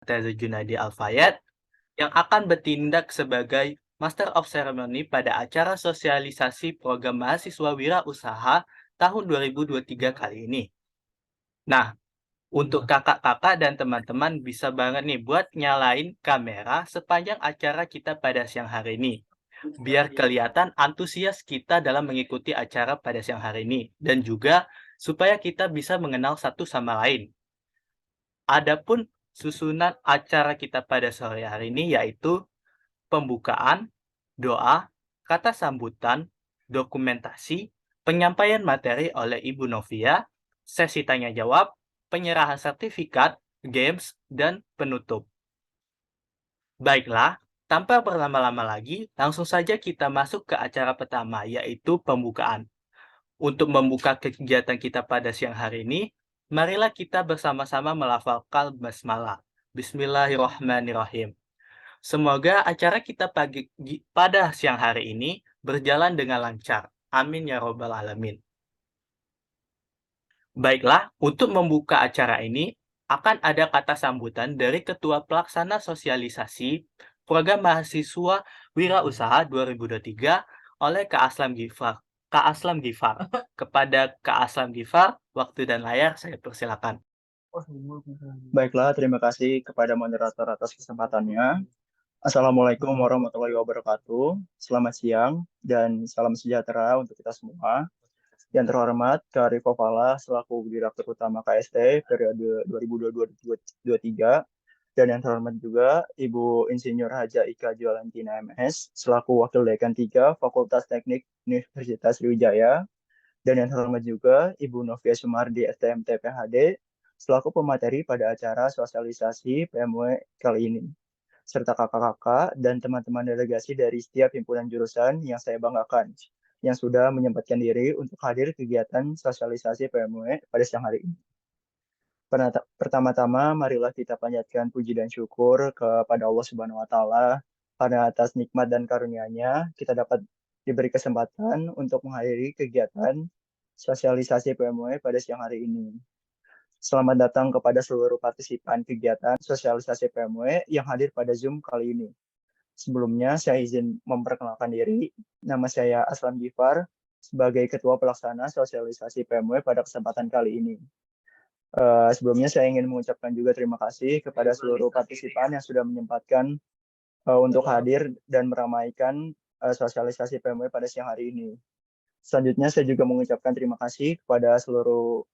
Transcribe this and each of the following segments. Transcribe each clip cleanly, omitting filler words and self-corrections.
Teza Junadi Al-Fayed yang akan bertindak sebagai Master of Ceremony pada acara sosialisasi program mahasiswa wirausaha tahun 2023 kali ini. Nah, untuk kakak-kakak dan teman-teman bisa banget nih buat nyalain kamera sepanjang acara kita pada siang hari ini. Biar kelihatan antusias kita dalam mengikuti acara pada siang hari ini. Dan juga supaya kita bisa mengenal satu sama lain. Adapun susunan acara kita pada sore hari ini yaitu pembukaan, doa, kata sambutan, dokumentasi, penyampaian materi oleh Ibu Novia, sesi tanya jawab, penyerahan sertifikat, games, dan penutup. Baiklah, tanpa berlama-lama lagi, langsung saja kita masuk ke acara pertama, yaitu pembukaan. Untuk membuka kegiatan kita pada siang hari ini, marilah kita bersama-sama melafalkan basmalah. Bismillahirrahmanirrahim. Semoga acara kita pada siang hari ini berjalan dengan lancar. Amin ya robbal alamin. Baiklah, untuk membuka acara ini akan ada kata sambutan dari Ketua Pelaksana Sosialisasi Program Mahasiswa Wirausaha 2023 oleh Kak Aslam Gifar. Kak Aslam Gifar. Kepada Kak Aslam Gifar, waktu dan layar saya persilakan. Baiklah, terima kasih kepada moderator atas kesempatannya. Assalamualaikum warahmatullahi wabarakatuh. Selamat siang dan salam sejahtera untuk kita semua. Yang terhormat, Kak Rifo Fala selaku Direktur Utama KST periode 2022-2023. Dan yang terhormat juga Ibu Insinyur Haja Ika Jualantina MS selaku Wakil Dekan 3 Fakultas Teknik Universitas Sriwijaya. Dan yang terhormat juga Ibu Novia Sumardi STMT PhD selaku pemateri pada acara sosialisasi PMW kali ini, serta kakak-kakak dan teman-teman delegasi dari setiap himpunan jurusan yang saya banggakan, yang sudah menyempatkan diri untuk hadir kegiatan sosialisasi PMW pada siang hari ini. Pertama-tama, marilah kita panjatkan puji dan syukur kepada Allah Subhanahu wa Ta'ala karena atas nikmat dan karunia-Nya kita dapat diberi kesempatan untuk menghadiri kegiatan sosialisasi PMW pada siang hari ini. Selamat datang kepada seluruh partisipan kegiatan sosialisasi PMW yang hadir pada Zoom kali ini. Sebelumnya, saya izin memperkenalkan diri. Nama saya Aslam Gifar sebagai Ketua Pelaksana Sosialisasi PMW pada kesempatan kali ini. Sebelumnya, saya ingin mengucapkan juga terima kasih kepada seluruh partisipan yang sudah menyempatkan untuk hadir dan meramaikan sosialisasi PMW pada siang hari ini. Selanjutnya, saya juga mengucapkan terima kasih kepada seluruh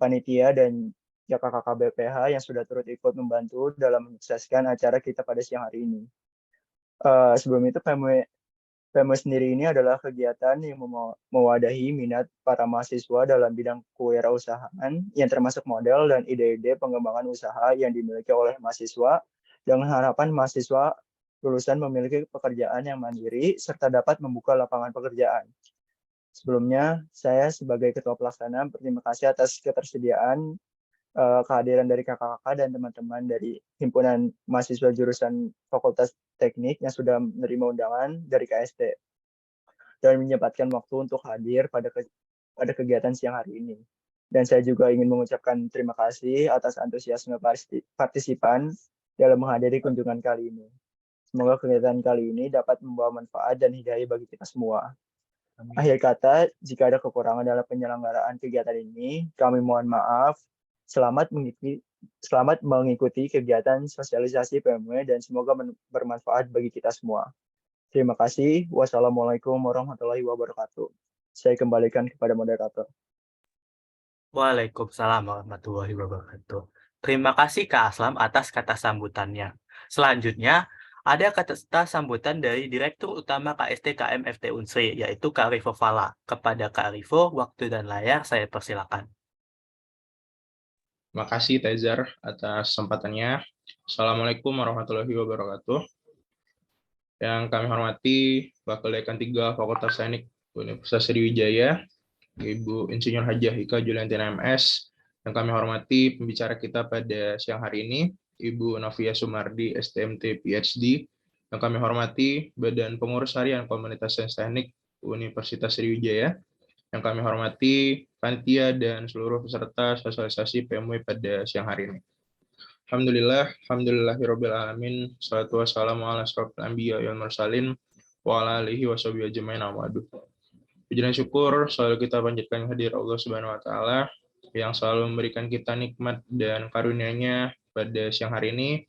panitia dan kakak-kakak BPH yang sudah turut ikut membantu dalam menyukseskan acara kita pada siang hari ini. Sebelum itu, PMW sendiri ini adalah kegiatan yang mewadahi minat para mahasiswa dalam bidang kewirausahaan yang termasuk model dan ide-ide pengembangan usaha yang dimiliki oleh mahasiswa dengan harapan mahasiswa lulusan memiliki pekerjaan yang mandiri serta dapat membuka lapangan pekerjaan. Sebelumnya, saya sebagai Ketua Pelaksana berterima kasih atas ketersediaan kehadiran dari kakak-kakak dan teman-teman dari himpunan mahasiswa jurusan Fakultas Teknik yang sudah menerima undangan dari KST dan menyempatkan waktu untuk hadir pada kegiatan siang hari ini. Dan saya juga ingin mengucapkan terima kasih atas antusiasme partisipan dalam menghadiri kunjungan kali ini. Semoga kegiatan kali ini dapat membawa manfaat dan hidayah bagi kita semua. Akhir kata, jika ada kekurangan dalam penyelenggaraan kegiatan ini, kami mohon maaf. Selamat mengikuti kegiatan sosialisasi PMW dan semoga bermanfaat bagi kita semua. Terima kasih. Wassalamualaikum warahmatullahi wabarakatuh. Saya kembalikan kepada moderator. Waalaikumsalam warahmatullahi wabarakatuh. Terima kasih Kak Aslam atas kata sambutannya. Selanjutnya, ada kata sambutan dari Direktur Utama KST KMFT Unsri, yaitu Kak Rifo Fala. Kepada Kak Rifo, waktu dan layar saya persilakan. Terima kasih Tezar atas kesempatannya. Assalamualaikum warahmatullahi wabarakatuh. Yang kami hormati Wakil Dekan 3 Fakultas Teknik Universitas Sriwijaya, Ibu Insinyur Hajah Ika Juliantina MS. Yang kami hormati pembicara kita pada siang hari ini, Ibu Novia Sumardi STMT PhD. Yang kami hormati Badan Pengurus Harian Komunitas Sains Teknik Universitas Sriwijaya. Yang kami hormati panitia dan seluruh peserta sosialisasi PMW pada siang hari ini. Alhamdulillahirabbil alamin. Shalatu wassalamu ala asyrofil anbiya wal mursalin wa ala alihi washabihi ajmain amma ba'du. Puji dan syukur selalu kita panjatkan hadir Allah Subhanahu wa taala yang selalu memberikan kita nikmat dan karunia-Nya pada siang hari ini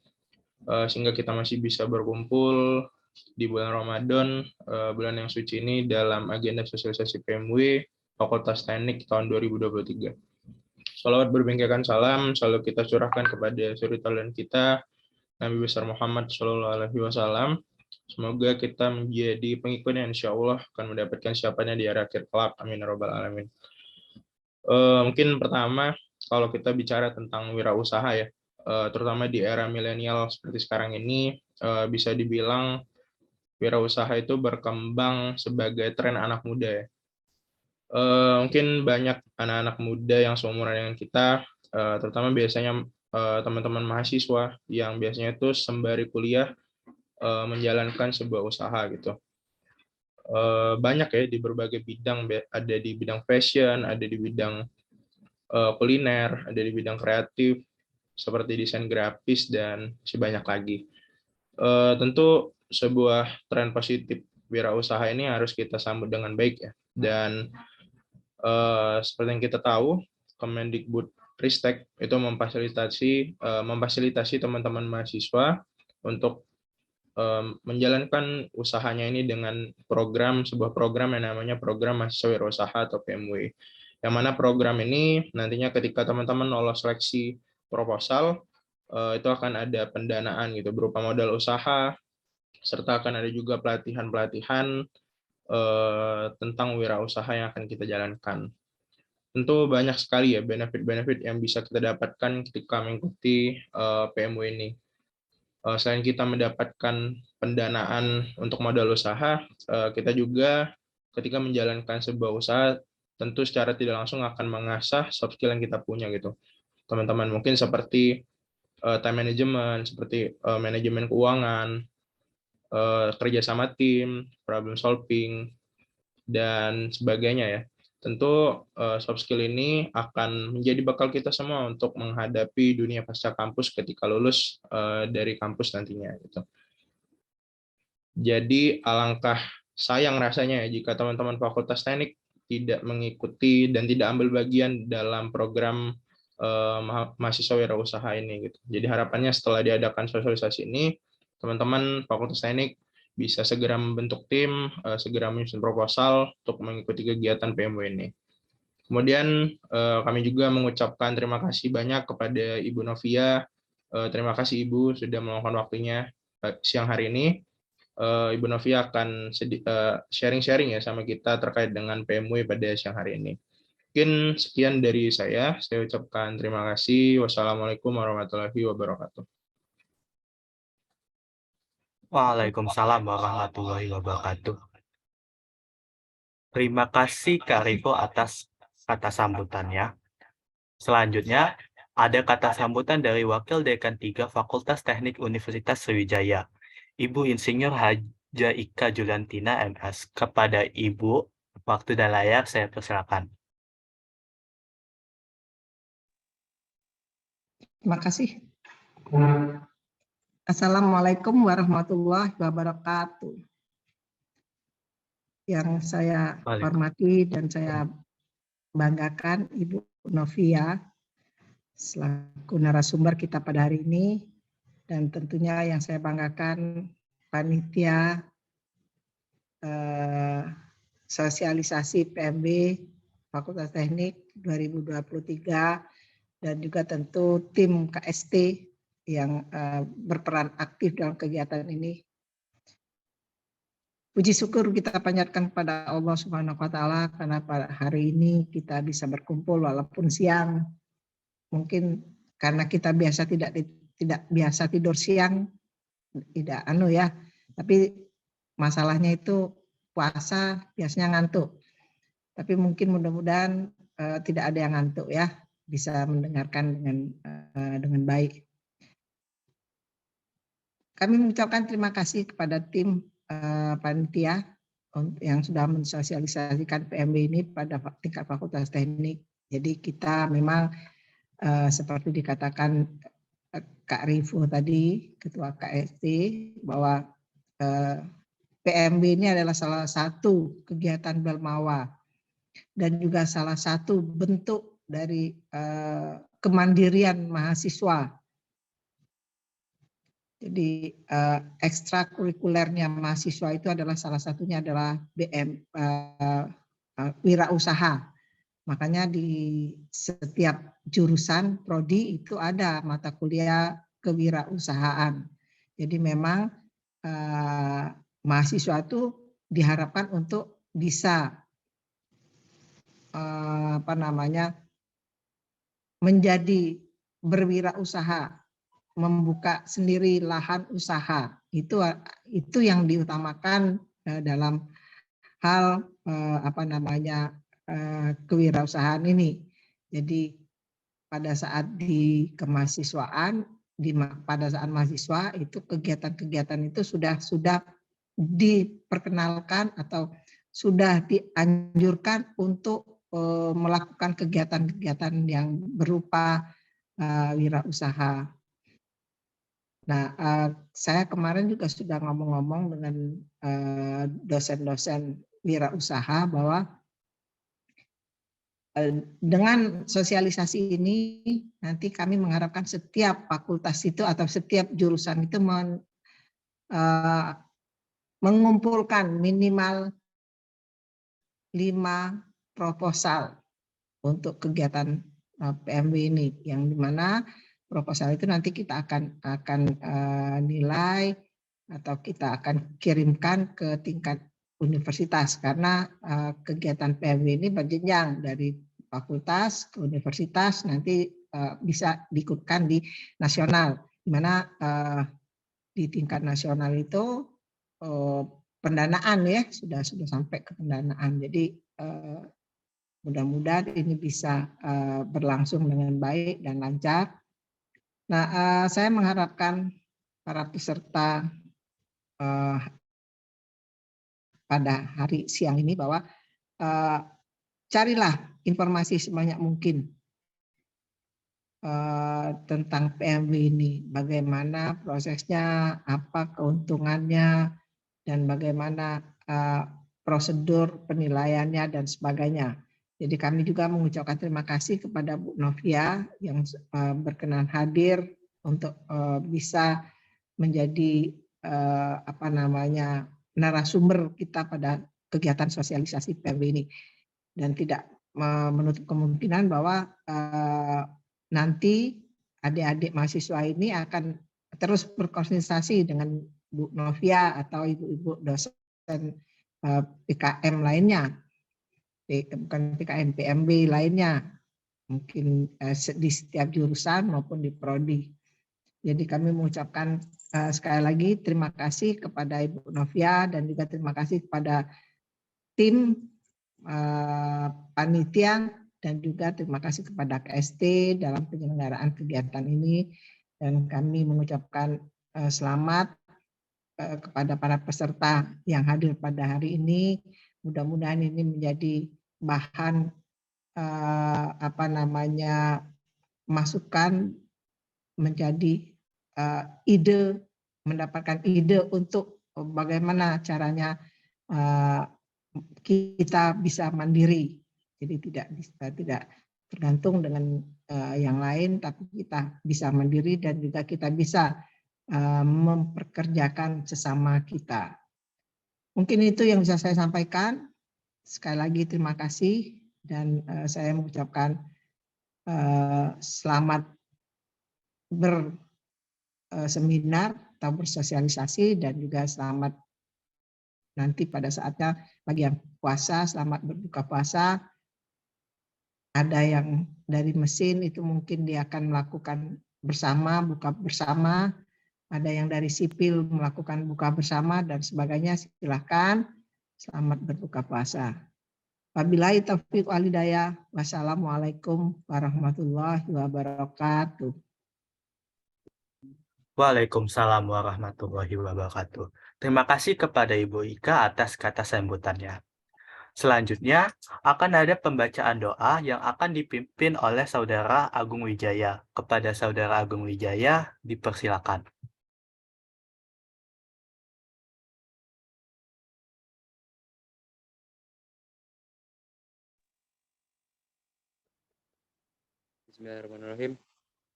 sehingga kita masih bisa berkumpul di bulan Ramadan, bulan yang suci ini dalam agenda sosialisasi PMW Fakultas Teknik tahun 2023. Salawat berbingkaikan salam selalu kita curahkan kepada suri teladan kita Nabi besar Muhammad Shallallahu Alaihi Wasallam. Semoga kita menjadi pengikut yang insya Allah akan mendapatkan syafaatnya di akhir kelak. Amin ya rabbal alamin. Mungkin pertama kalau kita bicara tentang wirausaha ya, terutama di era milenial seperti sekarang ini, bisa dibilang wirausaha itu berkembang sebagai tren anak muda ya. Mungkin banyak anak-anak muda yang seumuran dengan kita, terutama biasanya teman-teman mahasiswa yang biasanya itu sembari kuliah menjalankan sebuah usaha gitu. Banyak ya di berbagai bidang, ada di bidang fashion, ada di bidang kuliner, ada di bidang kreatif seperti desain grafis dan masih banyak lagi. Tentu sebuah tren positif wirausaha ini harus kita sambut dengan baik ya. Dan seperti yang kita tahu, Kemendikbudristek itu memfasilitasi teman-teman mahasiswa untuk menjalankan usahanya ini dengan sebuah program yang namanya Program Mahasiswa Wirausaha atau PMW. Yang mana program ini nantinya ketika teman-teman lolos seleksi proposal, itu akan ada pendanaan gitu berupa modal usaha, serta akan ada juga pelatihan-pelatihan tentang wirausaha yang akan kita jalankan. Tentu banyak sekali ya benefit-benefit yang bisa kita dapatkan ketika mengikuti PMW ini. Selain kita mendapatkan pendanaan untuk modal usaha, kita juga ketika menjalankan sebuah usaha tentu secara tidak langsung akan mengasah soft skill yang kita punya gitu. Teman-teman mungkin seperti time management, seperti manajemen keuangan, kerja sama tim, problem solving, dan sebagainya ya. Tentu soft skill ini akan menjadi bekal kita semua untuk menghadapi dunia pasca kampus ketika lulus dari kampus nantinya. Gitu. Jadi alangkah sayang rasanya ya jika teman-teman Fakultas Teknik tidak mengikuti dan tidak ambil bagian dalam program mahasiswa wirausaha ini. Gitu. Jadi harapannya setelah diadakan sosialisasi ini, teman-teman Fakultas Teknik bisa segera membentuk tim, segera menyusun proposal untuk mengikuti kegiatan PMW ini. Kemudian kami juga mengucapkan terima kasih banyak kepada Ibu Novia. Terima kasih Ibu sudah meluangkan waktunya siang hari ini. Ibu Novia akan sharing-sharing ya sama kita terkait dengan PMW pada siang hari ini. Mungkin sekian dari saya ucapkan terima kasih. Wassalamualaikum warahmatullahi wabarakatuh. Waalaikumsalam warahmatullahi wabarakatuh. Terima kasih Kak Riko atas kata sambutannya. Selanjutnya, ada kata sambutan dari Wakil Dekan 3 Fakultas Teknik Universitas Sriwijaya, Ibu Insinyur Haja Ika Juliantina MS. Kepada Ibu, waktu dan layar saya persilakan. Terima kasih. Assalamualaikum warahmatullahi wabarakatuh. Yang saya hormati dan saya banggakan Ibu Novia selaku narasumber kita pada hari ini, dan tentunya yang saya banggakan panitia sosialisasi PMB Fakultas Teknik 2023 dan juga tentu tim KST yang berperan aktif dalam kegiatan ini. Puji syukur kita panjatkan kepada Allah Subhanahu wa taala karena pada hari ini kita bisa berkumpul walaupun siang. Mungkin karena kita biasa tidak biasa tidur siang, tidak tapi masalahnya itu puasa biasanya ngantuk. Tapi mungkin mudah-mudahan tidak ada yang ngantuk ya, bisa mendengarkan dengan baik. Kami mengucapkan terima kasih kepada tim panitia yang sudah mensosialisasikan PMB ini pada tingkat Fakultas Teknik. Jadi kita memang seperti dikatakan Kak Rifo tadi, Ketua KST, bahwa PMB ini adalah salah satu kegiatan Belmawa dan juga salah satu bentuk dari kemandirian mahasiswa. Jadi ekstrakurikulernya mahasiswa itu adalah salah satunya adalah wirausaha. Makanya di setiap jurusan prodi itu ada mata kuliah kewirausahaan. Jadi memang mahasiswa itu diharapkan untuk bisa menjadi berwirausaha, membuka sendiri lahan usaha. Itu yang diutamakan dalam hal kewirausahaan ini. Jadi pada saat di kemahasiswaan, pada saat mahasiswa itu kegiatan-kegiatan itu sudah diperkenalkan atau sudah dianjurkan untuk melakukan kegiatan-kegiatan yang berupa wirausaha. Nah, saya kemarin juga sudah ngomong-ngomong dengan dosen-dosen wirausaha bahwa dengan sosialisasi ini nanti kami mengharapkan setiap fakultas itu atau setiap jurusan itu mengumpulkan minimal 5 proposal untuk kegiatan PMB ini, yang dimana proposal itu nanti kita akan nilai atau kita akan kirimkan ke tingkat universitas, karena kegiatan PMB ini berjenjang dari fakultas ke universitas, nanti bisa diikutkan di nasional, di mana di tingkat nasional itu pendanaan ya sudah sampai ke pendanaan. Jadi mudah-mudahan ini bisa berlangsung dengan baik dan lancar. Nah, saya mengharapkan para peserta pada hari siang ini bahwa carilah informasi sebanyak mungkin tentang PMB ini, bagaimana prosesnya, apa keuntungannya, dan bagaimana prosedur penilaiannya dan sebagainya. Jadi kami juga mengucapkan terima kasih kepada Bu Novia yang berkenan hadir untuk bisa menjadi narasumber kita pada kegiatan sosialisasi PMB ini, dan tidak menutup kemungkinan bahwa nanti adik-adik mahasiswa ini akan terus berkonsultasi dengan Bu Novia atau ibu-ibu dosen PKM lainnya, bukan PKM, PMB lainnya, mungkin di setiap jurusan maupun di prodi. Jadi kami mengucapkan sekali lagi terima kasih kepada Ibu Novia dan juga terima kasih kepada tim panitia, dan juga terima kasih kepada KST dalam penyelenggaraan kegiatan ini, dan kami mengucapkan selamat kepada para peserta yang hadir pada hari ini. Mudah-mudahan ini menjadi bahan masukan, menjadi ide, mendapatkan ide untuk bagaimana caranya kita bisa mandiri. Jadi tidak tergantung dengan yang lain, tapi kita bisa mandiri dan juga kita bisa memperkerjakan sesama kita. Mungkin itu yang bisa saya sampaikan. Sekali lagi terima kasih, dan saya mengucapkan selamat berseminar atau bersosialisasi, dan juga selamat nanti pada saatnya bagi yang puasa, selamat berbuka puasa. Ada yang dari mesin itu mungkin dia akan melakukan bersama, buka bersama. Ada yang dari sipil melakukan buka bersama dan sebagainya. Silahkan, selamat berbuka puasa. Wabillahi taufiq wal hidayah. Wassalamualaikum warahmatullahi wabarakatuh. Waalaikumsalam warahmatullahi wabarakatuh. Terima kasih kepada Ibu Ika atas kata sambutannya. Selanjutnya, akan ada pembacaan doa yang akan dipimpin oleh Saudara Agung Wijaya. Kepada Saudara Agung Wijaya, dipersilakan. Bismillahirrahmanirrahim.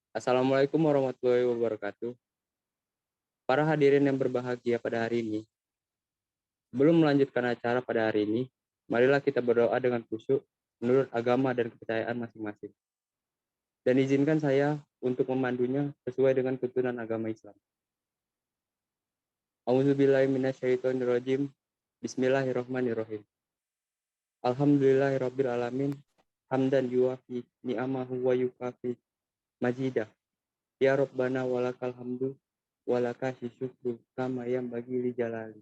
Assalamualaikum warahmatullahi wabarakatuh. Para hadirin yang berbahagia pada hari ini, sebelum melanjutkan acara pada hari ini, marilah kita berdoa dengan khusyuk menurut agama dan kepercayaan masing-masing. Dan izinkan saya untuk memandunya sesuai dengan tuntunan agama Islam. A'udzubillahi minasyaitonirrajim. Bismillahirrahmanirrahim. Alhamdulillahirabbil alamin. Hamdan yuwafi ni'amahu wa yukafi majidah. Ya Rabbana walakal hamdu walakashi syukru kama yang bagi li jalali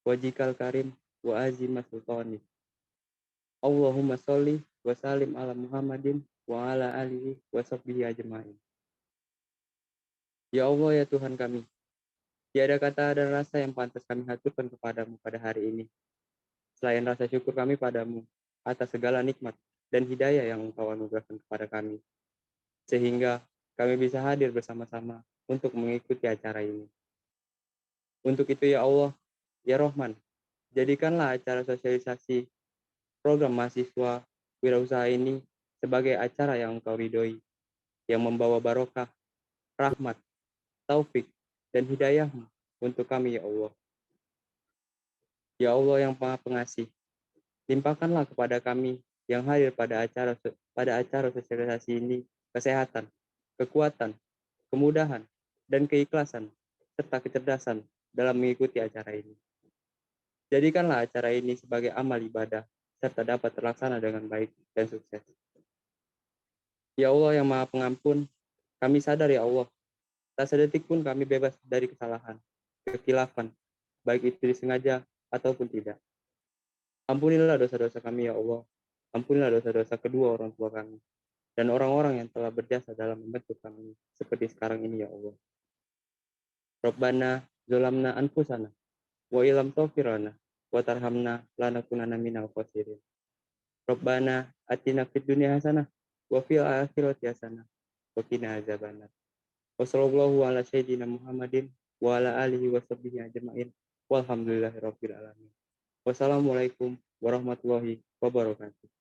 wajikal karim wa azimah sultani. Allahumma sholli wa salim ala Muhammadin wa ala alihi wa sahbihi ajma'in. Ya Allah, ya Tuhan kami, tiada kata dan rasa yang pantas kami haturkan kepadamu pada hari ini selain rasa syukur kami padamu atas segala nikmat dan hidayah yang Engkau anugerahkan kepada kami, sehingga kami bisa hadir bersama-sama untuk mengikuti acara ini. Untuk itu ya Allah, ya Rahman, jadikanlah acara sosialisasi program mahasiswa wirausaha ini sebagai acara yang Engkau ridhoi, yang membawa barokah, rahmat, taufik, dan hidayah-Mu untuk kami ya Allah. Ya Allah yang Maha Pengasih, limpahkanlah kepada kami yang hadir pada acara sosialisasi ini kesehatan, kekuatan, kemudahan, dan keikhlasan, serta kecerdasan dalam mengikuti acara ini. Jadikanlah acara ini sebagai amal ibadah, serta dapat terlaksana dengan baik dan sukses. Ya Allah yang Maha Pengampun, kami sadar ya Allah, tak sedetik pun kami bebas dari kesalahan, kekhilafan, baik itu disengaja ataupun tidak. Ampunilah dosa-dosa kami ya Allah, ampunilah dosa-dosa kedua orang tua kami, dan orang-orang yang telah berjasa dalam membentuk kami seperti sekarang ini ya Allah. Rabbana zolamna anfusana, wa ilam tawfirana, wa tarhamna lanakunana minal khosirin. Rabbana atina fid dunya hasanah, wa fil akhirati hasanah, wa qina azabannar. Wa sallallahu ala sayyidina Muhammadin wa ala alihi wa sahbihi ajma'in. Walhamdulillahirabbil alamin. Wassalamualaikum warahmatullahi wabarakatuh.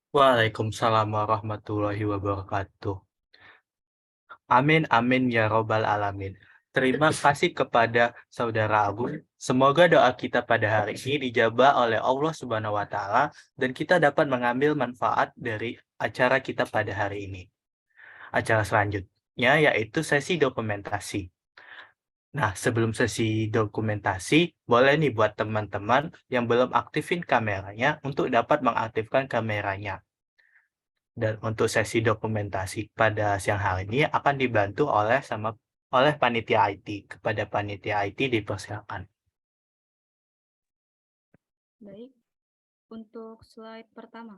Waalaikumsalam warahmatullahi wabarakatuh. Amin, amin, ya Robbal Alamin. Terima kasih kepada Saudara Agung. Semoga doa kita pada hari ini dijabah oleh Allah Subhanahu wa Ta'ala dan kita dapat mengambil manfaat dari acara kita pada hari ini. Acara selanjutnya yaitu sesi dokumentasi. Nah, sebelum sesi dokumentasi, boleh nih buat teman-teman yang belum aktifin kameranya untuk dapat mengaktifkan kameranya. Dan untuk sesi dokumentasi pada siang hari ini akan dibantu oleh panitia IT. Kepada panitia IT dipersilakan. Baik, untuk slide pertama.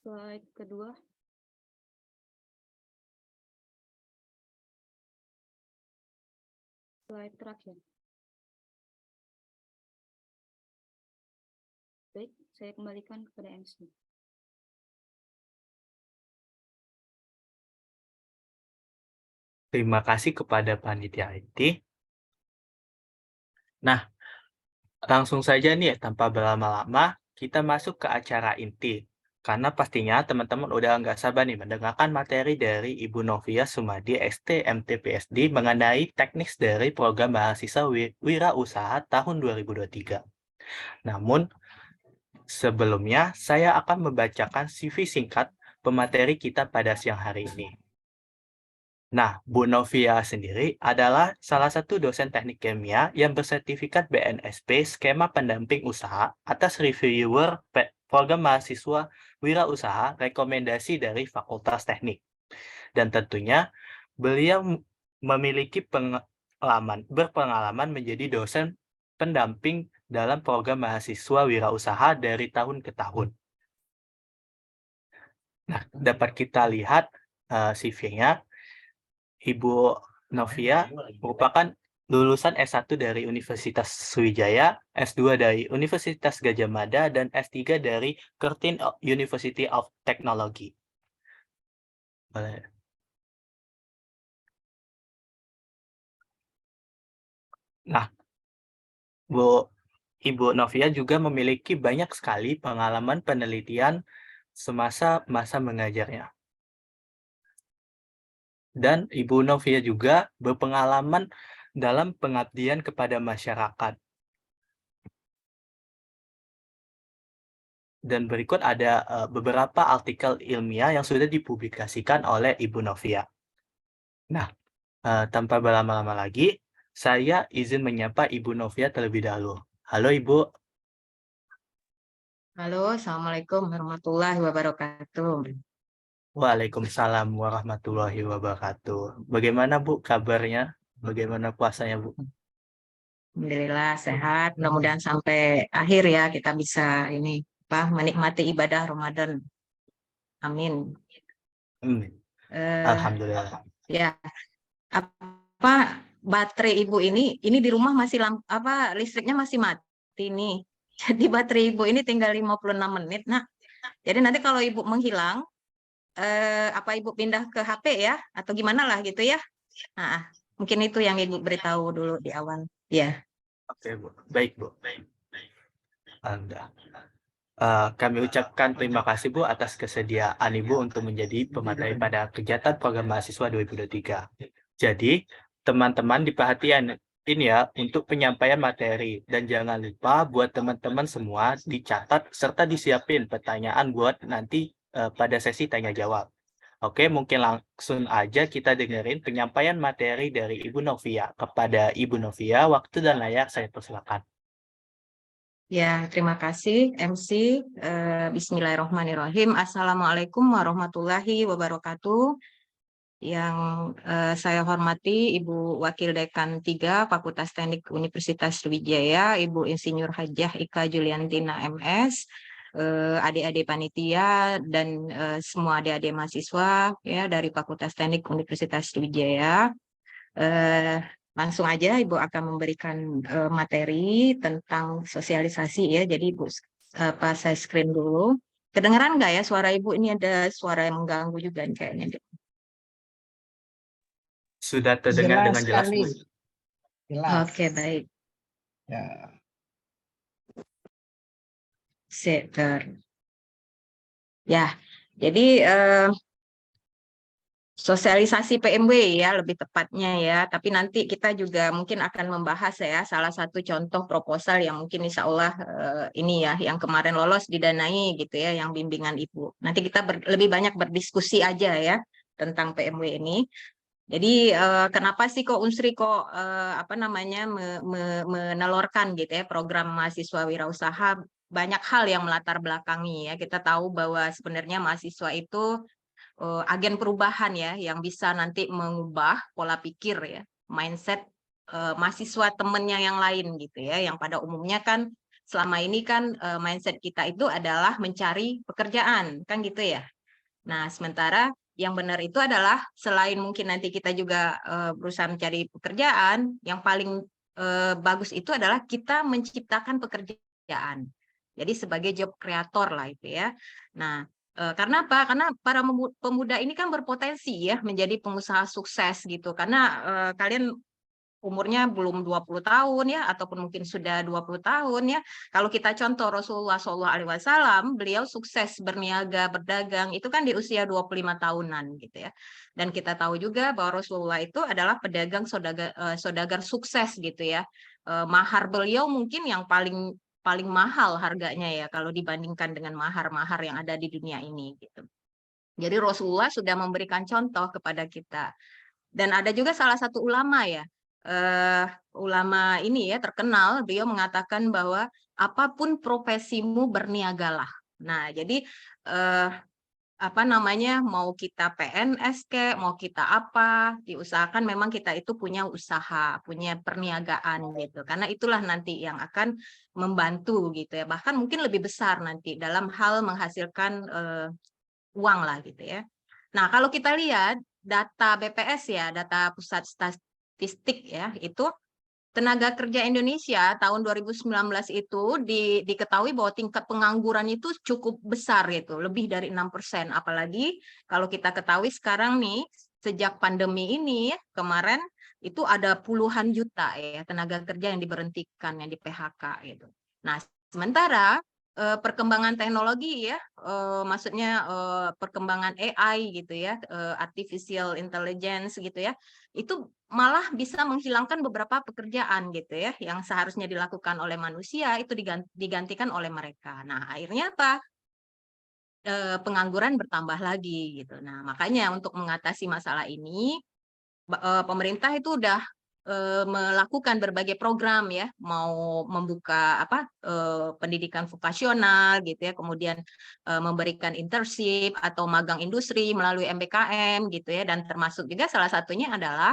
Slide kedua. Slide terakhir. Baik, saya kembalikan kepada MC. Terima kasih kepada panitia IT. Nah, langsung saja nih, tanpa berlama-lama, kita masuk ke acara inti. Karena pastinya teman-teman udah nggak sabar nih mendengarkan materi dari Ibu Novia Sumadi ST MTPSD mengenai teknik dari program mahasiswa wirausaha tahun 2023. Namun, sebelumnya saya akan membacakan CV singkat pemateri kita pada siang hari ini. Nah, Bu Novia sendiri adalah salah satu dosen teknik kimia yang bersertifikat BNSP skema pendamping usaha atas reviewer program mahasiswa wirausaha rekomendasi dari Fakultas Teknik. Dan tentunya beliau memiliki berpengalaman menjadi dosen pendamping dalam program mahasiswa wirausaha dari tahun ke tahun. Nah, dapat kita lihat CV-nya. Ibu Novia merupakan lulusan S1 dari Universitas Sriwijaya, S2 dari Universitas Gadjah Mada, dan S3 dari Curtin University of Technology. Boleh. Nah, Ibu Novia juga memiliki banyak sekali pengalaman penelitian semasa masa mengajarnya. Dan Ibu Novia juga berpengalaman dalam pengabdian kepada masyarakat. Dan berikut ada beberapa artikel ilmiah yang sudah dipublikasikan oleh Ibu Novia. Nah, tanpa berlama-lama lagi, saya izin menyapa Ibu Novia terlebih dahulu. Halo Ibu. Halo, Assalamualaikum warahmatullahi wabarakatuh. Waalaikumsalam warahmatullahi wabarakatuh. Bagaimana Bu kabarnya? Bagaimana puasanya Bu? Alhamdulillah sehat. Mudah-mudahan sampai akhir ya kita bisa menikmati ibadah Ramadan. Amin. Eh, Alhamdulillah. ya, apa baterai Ibu ini di rumah masih listriknya masih mati nih. Jadi baterai Ibu ini tinggal 56 menit. Nah, jadi nanti kalau Ibu menghilang, apa Ibu pindah ke HP ya atau gimana lah gitu ya. Nah, mungkin itu yang Ibu beritahu dulu di awal. Ya. Oke Bu, baik Bu. Anda. Kami ucapkan terima kasih Bu atas kesediaan Ibu untuk menjadi pemateri pada kegiatan program mahasiswa 2023. Jadi, teman-teman diperhatikan ini ya untuk penyampaian materi dan jangan lupa buat teman-teman semua dicatat serta disiapin pertanyaan buat nanti pada sesi tanya jawab. Oke, mungkin langsung aja kita dengerin penyampaian materi dari Ibu Novia. Kepada Ibu Novia, waktu dan layar saya persilakan. Ya, terima kasih MC. Bismillahirrahmanirrahim. Assalamualaikum warahmatullahi wabarakatuh. Yang saya hormati Ibu Wakil Dekan 3 Fakultas Teknik Universitas Sriwijaya, Ibu Insinyur Hajah Ika Juliantina MS, adik-adik panitia dan semua adik-adik mahasiswa ya dari Fakultas Teknik Universitas Sriwijaya. Langsung aja Ibu akan memberikan materi tentang sosialisasi ya. Jadi Ibu saya screen dulu. Kedengeran nggak ya suara Ibu? Ini ada suara yang mengganggu juga nih kayaknya. Sudah terdengar dengan jelas Bu. Jelas. Oke, baik. Ya. Ya, jadi sosialisasi PMW ya lebih tepatnya ya, tapi nanti kita juga mungkin akan membahas ya salah satu contoh proposal yang mungkin insya Allah ini ya yang kemarin lolos didanai gitu ya, yang bimbingan Ibu. Nanti kita lebih banyak berdiskusi aja ya tentang PMW ini. Jadi kenapa sih kok Unsri kok menelurkan gitu ya program mahasiswa wirausaha, banyak hal yang melatar belakangi ya. Kita tahu bahwa sebenarnya mahasiswa itu agen perubahan ya yang bisa nanti mengubah pola pikir ya, mindset mahasiswa temennya yang lain gitu ya, yang pada umumnya kan selama ini kan mindset kita itu adalah mencari pekerjaan kan gitu ya. Nah, sementara yang benar itu adalah selain mungkin nanti kita juga berusaha mencari pekerjaan, yang paling bagus itu adalah kita menciptakan pekerjaan. Jadi sebagai job creator lah itu ya. Nah, karena apa? Karena para pemuda ini kan berpotensi ya menjadi pengusaha sukses gitu. Karena kalian umurnya belum 20 tahun ya, ataupun mungkin sudah 20 tahun ya. Kalau kita contoh Rasulullah SAW, beliau sukses berniaga, berdagang, itu kan di usia 25 tahunan gitu ya. Dan kita tahu juga bahwa Rasulullah itu adalah pedagang saudagar sukses gitu ya. Mahar beliau mungkin yang paling mahal harganya ya, kalau dibandingkan dengan mahar-mahar yang ada di dunia ini gitu. Jadi Rasulullah sudah memberikan contoh kepada kita. Dan ada juga salah satu ulama ya, ulama ini ya terkenal, beliau mengatakan bahwa apapun profesimu berniagalah. Nah, jadi mau kita PNS mau kita apa, diusahakan memang kita itu punya usaha, punya perniagaan gitu. Karena itulah nanti yang akan membantu gitu ya. Bahkan mungkin lebih besar nanti dalam hal menghasilkan uang lah gitu ya. Nah, kalau kita lihat data BPS ya, data Pusat Statistik ya, itu tenaga kerja Indonesia tahun 2019 itu diketahui bahwa tingkat pengangguran itu cukup besar gitu, lebih dari 6%. Apalagi kalau kita ketahui sekarang nih, sejak pandemi ini kemarin itu ada puluhan juta ya tenaga kerja yang diberhentikan, yang di PHK gitu. Nah, sementara perkembangan teknologi ya, maksudnya perkembangan AI gitu ya, artificial intelligence gitu ya, itu malah bisa menghilangkan beberapa pekerjaan gitu ya, yang seharusnya dilakukan oleh manusia itu digantikan oleh mereka. Nah, akhirnya apa? Pengangguran bertambah lagi gitu. Nah, makanya untuk mengatasi masalah ini, pemerintah itu udah melakukan berbagai program ya, mau membuka pendidikan vokasional gitu ya, kemudian memberikan internship atau magang industri melalui MBKM gitu ya, dan termasuk juga salah satunya adalah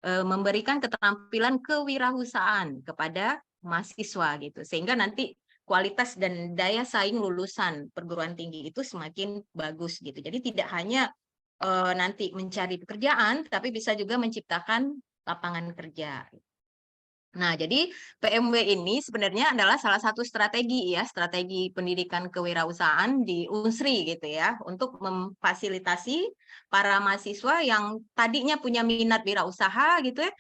memberikan keterampilan kewirausahaan kepada mahasiswa gitu, sehingga nanti kualitas dan daya saing lulusan perguruan tinggi itu semakin bagus gitu. Jadi tidak hanya nanti mencari pekerjaan, tapi bisa juga menciptakan lapangan kerja. Nah, jadi PMW ini sebenarnya adalah salah satu strategi ya, strategi pendidikan kewirausahaan di Unsri gitu ya, untuk memfasilitasi para mahasiswa yang tadinya punya minat wirausaha gitu ya,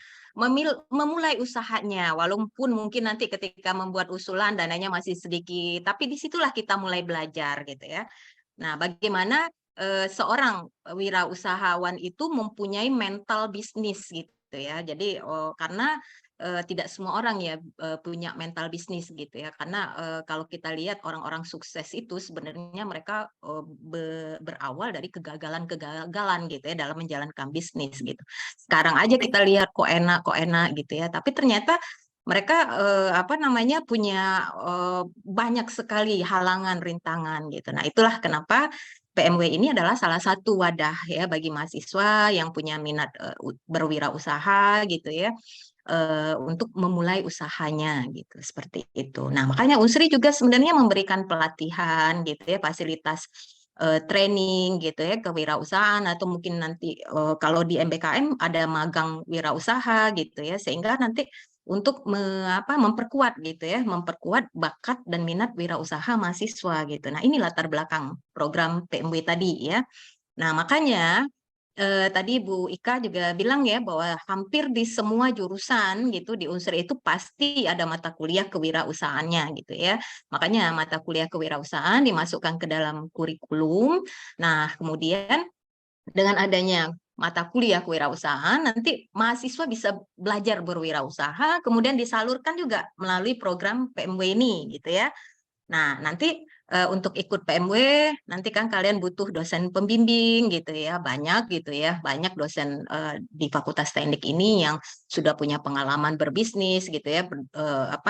memulai usahanya, walaupun mungkin nanti ketika membuat usulan dananya masih sedikit, tapi disitulah kita mulai belajar gitu ya. Nah, bagaimana seorang wirausahawan itu mempunyai mental bisnis gitu ya. Jadi karena tidak semua orang ya punya mental bisnis gitu ya. Karena kalau kita lihat orang-orang sukses itu sebenarnya mereka berawal dari kegagalan-kegagalan gitu ya dalam menjalankan bisnis gitu. Sekarang aja kita lihat kok enak gitu ya. Tapi ternyata mereka punya banyak sekali halangan, rintangan gitu. Nah, itulah kenapa PMW ini adalah salah satu wadah ya bagi mahasiswa yang punya minat berwirausaha gitu ya, untuk memulai usahanya gitu, seperti itu. Nah, makanya Unsri juga sebenarnya memberikan pelatihan gitu ya, fasilitas training gitu ya kewirausahaan, atau mungkin nanti kalau di MBKM ada magang wirausaha gitu ya, sehingga nanti untuk memperkuat gitu ya, memperkuat bakat dan minat wirausaha mahasiswa gitu. Nah, ini latar belakang program PMW tadi ya. Nah, makanya tadi Bu Ika juga bilang ya bahwa hampir di semua jurusan gitu di Unsri itu pasti ada mata kuliah kewirausahaannya gitu ya. Makanya mata kuliah kewirausahaan dimasukkan ke dalam kurikulum. Nah, kemudian dengan adanya mata kuliah kewirausahaan, nanti mahasiswa bisa belajar berwirausaha, kemudian disalurkan juga melalui program PMW ini, gitu ya. Nah, nanti untuk ikut PMW, nanti kan kalian butuh dosen pembimbing, gitu ya, banyak gitu ya, banyak dosen di Fakultas Teknik ini yang sudah punya pengalaman berbisnis, gitu ya,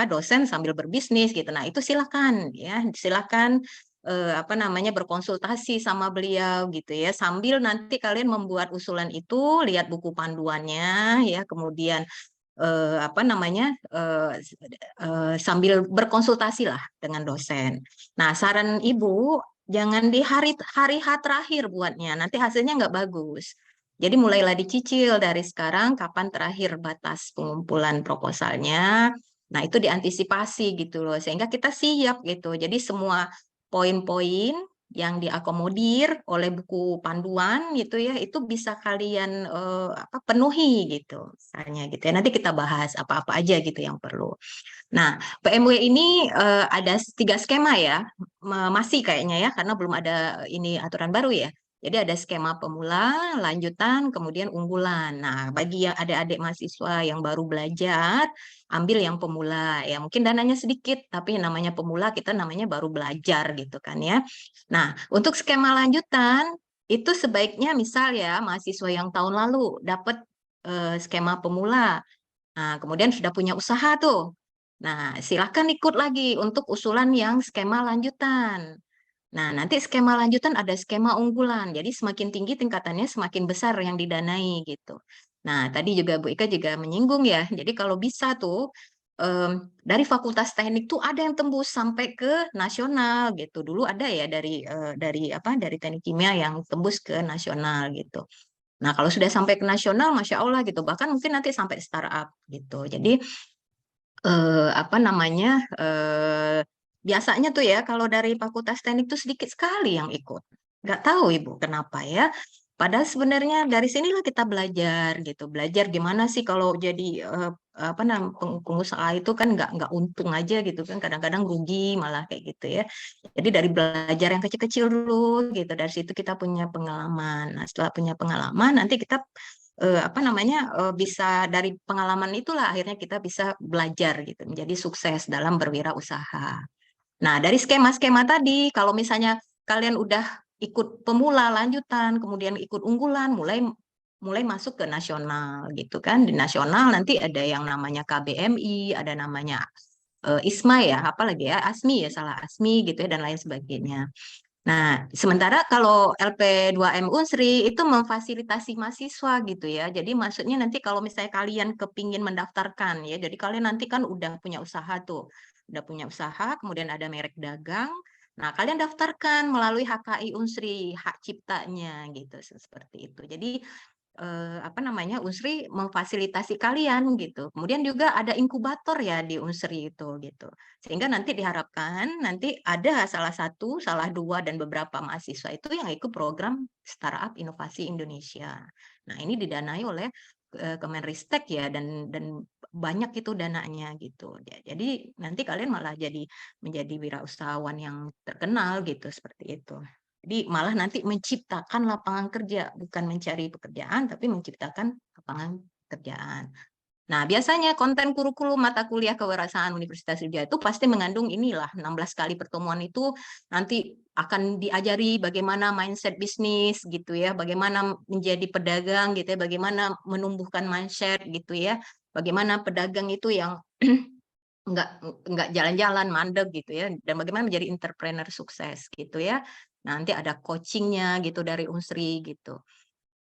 dosen sambil berbisnis, gitu. Nah, itu silakan, ya, silakan berkonsultasi sama beliau gitu ya, sambil nanti kalian membuat usulan itu, lihat buku panduannya ya, kemudian sambil berkonsultasi lah dengan dosen. Nah, saran Ibu jangan di hari H terakhir buatnya, nanti hasilnya nggak bagus. Jadi mulailah dicicil dari sekarang kapan terakhir batas pengumpulan proposalnya. Nah, itu diantisipasi gitu loh, sehingga kita siap gitu. Jadi semua poin-poin yang diakomodir oleh buku panduan gitu ya, itu bisa kalian penuhi gitu, misalnya gitu ya. Nanti kita bahas apa-apa aja gitu yang perlu. Nah, PMW ini ada 3 skema ya, masih kayaknya ya, karena belum ada ini aturan baru ya. Jadi ada skema pemula, lanjutan, kemudian unggulan. Nah, bagi yang adik-adik mahasiswa yang baru belajar, ambil yang pemula. Ya, mungkin dananya sedikit, tapi namanya pemula kita namanya baru belajar gitu kan ya. Nah, untuk skema lanjutan, itu sebaiknya misal ya, mahasiswa yang tahun lalu dapat skema pemula. Nah, kemudian sudah punya usaha tuh. Nah, silakan ikut lagi untuk usulan yang skema lanjutan. Nah, nanti skema lanjutan ada skema unggulan. Jadi semakin tinggi tingkatannya semakin besar yang didanai gitu. Nah, tadi juga Bu Ika juga menyinggung ya. Jadi kalau bisa tuh dari Fakultas Teknik tuh ada yang tembus sampai ke nasional gitu. Dulu ada ya dari Teknik Kimia yang tembus ke nasional gitu. Nah, kalau sudah sampai ke nasional, Masya Allah gitu, bahkan mungkin nanti sampai startup gitu. Jadi apa namanya, biasanya tuh ya kalau dari Fakultas Teknik tuh sedikit sekali yang ikut. Nggak tahu Ibu kenapa ya. Padahal sebenarnya dari sinilah kita belajar gitu, belajar gimana sih kalau jadi apa namanya pengusaha itu kan nggak untung aja gitu kan, kadang-kadang rugi malah kayak gitu ya. Jadi dari belajar yang kecil-kecil dulu gitu, dari situ kita punya pengalaman. Nah, setelah punya pengalaman nanti kita apa namanya bisa dari pengalaman itulah akhirnya kita bisa belajar gitu menjadi sukses dalam berwirausaha. Nah, dari skema-skema tadi kalau misalnya kalian udah ikut pemula, lanjutan, kemudian ikut unggulan, mulai mulai masuk ke nasional gitu kan. Di nasional nanti ada yang namanya KBMI, ada namanya ISMA ya, apalagi ya, ASMI ya, salah ASMI gitu ya dan lain sebagainya. Nah, sementara kalau LP2M Unsri itu memfasilitasi mahasiswa gitu ya. Jadi maksudnya nanti kalau misalnya kalian kepingin mendaftarkan ya, jadi kalian nanti kan udah punya usaha tuh, udah punya usaha, kemudian ada merek dagang. Nah, kalian daftarkan melalui HKI Unsri, hak ciptanya gitu, seperti itu. Jadi apa namanya, Unsri memfasilitasi kalian gitu. Kemudian juga ada inkubator ya di Unsri itu gitu. Sehingga nanti diharapkan nanti ada salah satu, salah dua dan beberapa mahasiswa itu yang ikut program Startup Inovasi Indonesia. Nah, ini didanai oleh Kemenristek ya dan banyak itu dananya gitu. Jadi nanti kalian malah jadi menjadi wirausahawan yang terkenal gitu seperti itu. Jadi malah nanti menciptakan lapangan kerja, bukan mencari pekerjaan, tapi menciptakan lapangan pekerjaan. Nah, biasanya konten kurikulum mata kuliah kewirausahaan Universitas Sriwijaya itu pasti mengandung inilah 16 kali pertemuan itu nanti akan diajari bagaimana mindset bisnis gitu ya, bagaimana menjadi pedagang gitu ya, bagaimana menumbuhkan mindset gitu ya, bagaimana pedagang itu yang nggak nggak jalan-jalan mandek gitu ya, dan bagaimana menjadi entrepreneur sukses gitu ya. Nanti ada coachingnya gitu dari Unsri gitu.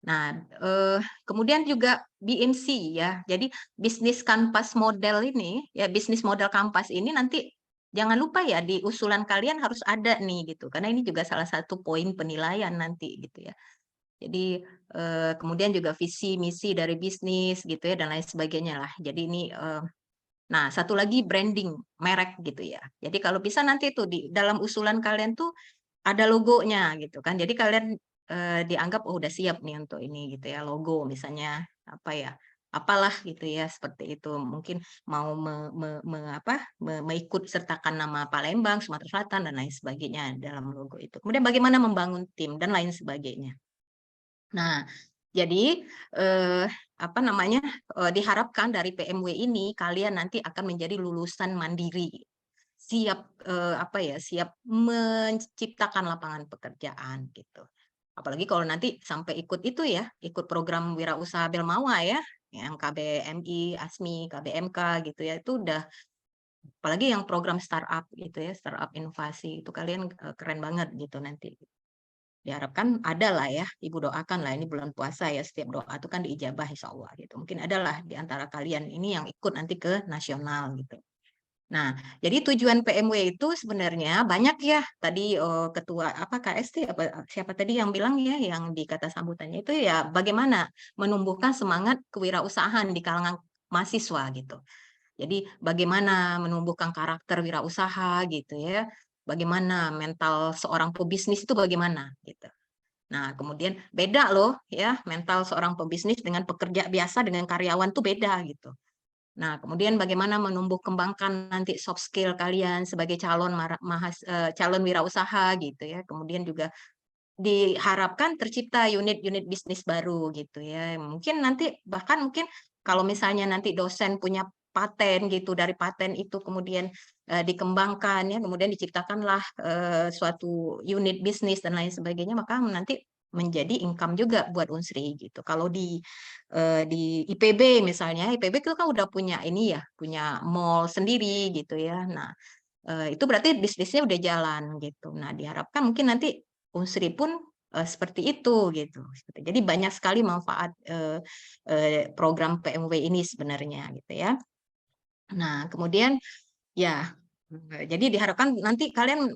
Nah, kemudian juga BMC ya. Jadi bisnis kanvas model ini ya, bisnis model kanvas ini nanti jangan lupa ya di usulan kalian harus ada nih gitu. Karena ini juga salah satu poin penilaian nanti gitu ya. Jadi kemudian juga visi misi dari bisnis gitu ya dan lain sebagainya lah. Jadi ini nah, satu lagi branding merek gitu ya. Jadi kalau bisa nanti tuh di dalam usulan kalian tuh ada logonya gitu kan. Jadi kalian dianggap oh udah siap nih untuk ini gitu ya, logo misalnya apa ya, apalah gitu ya seperti itu. Mungkin mau mengikut sertakan nama Palembang, Sumatera Selatan dan lain sebagainya dalam logo itu. Kemudian bagaimana membangun tim dan lain sebagainya. Nah, jadi apa namanya diharapkan dari PMW ini kalian nanti akan menjadi lulusan mandiri, siap apa ya, siap menciptakan lapangan pekerjaan gitu. Apalagi kalau nanti sampai ikut itu ya, ikut program wirausaha Belmawa ya, yang KBMI, ASMI, KBMK gitu ya, itu udah apalagi yang program startup gitu ya, startup inovasi itu kalian keren banget gitu nanti. Diharapkan ada lah ya, Ibu doakan lah ini bulan puasa ya, setiap doa itu kan diijabah insya Allah gitu. Mungkin adalah di antara kalian ini yang ikut nanti ke nasional gitu. Nah, jadi tujuan PMW itu sebenarnya banyak ya. Tadi ketua apa KST apa siapa tadi yang bilang ya, yang di kata sambutannya itu ya bagaimana menumbuhkan semangat kewirausahaan di kalangan mahasiswa gitu. Jadi bagaimana menumbuhkan karakter wirausaha gitu ya. Bagaimana mental seorang pebisnis itu bagaimana gitu. Nah, kemudian beda loh ya, mental seorang pebisnis dengan pekerja biasa dengan karyawan tuh beda gitu. Nah, kemudian bagaimana menumbuh kembangkan nanti soft skill kalian sebagai calon wirausaha gitu ya. Kemudian juga diharapkan tercipta unit-unit bisnis baru gitu ya. Mungkin nanti bahkan mungkin kalau misalnya nanti dosen punya paten gitu, dari paten itu kemudian dikembangkan ya, kemudian diciptakanlah suatu unit bisnis dan lain sebagainya, maka nanti menjadi income juga buat Unsri gitu. Kalau di IPB misalnya, IPB itu kan udah punya ini ya, punya mall sendiri gitu ya. Nah, itu berarti bisnisnya udah jalan gitu. Nah, diharapkan mungkin nanti Unsri pun seperti itu gitu. Jadi banyak sekali manfaat program PMW ini sebenarnya gitu ya. Nah, kemudian ya jadi diharapkan nanti kalian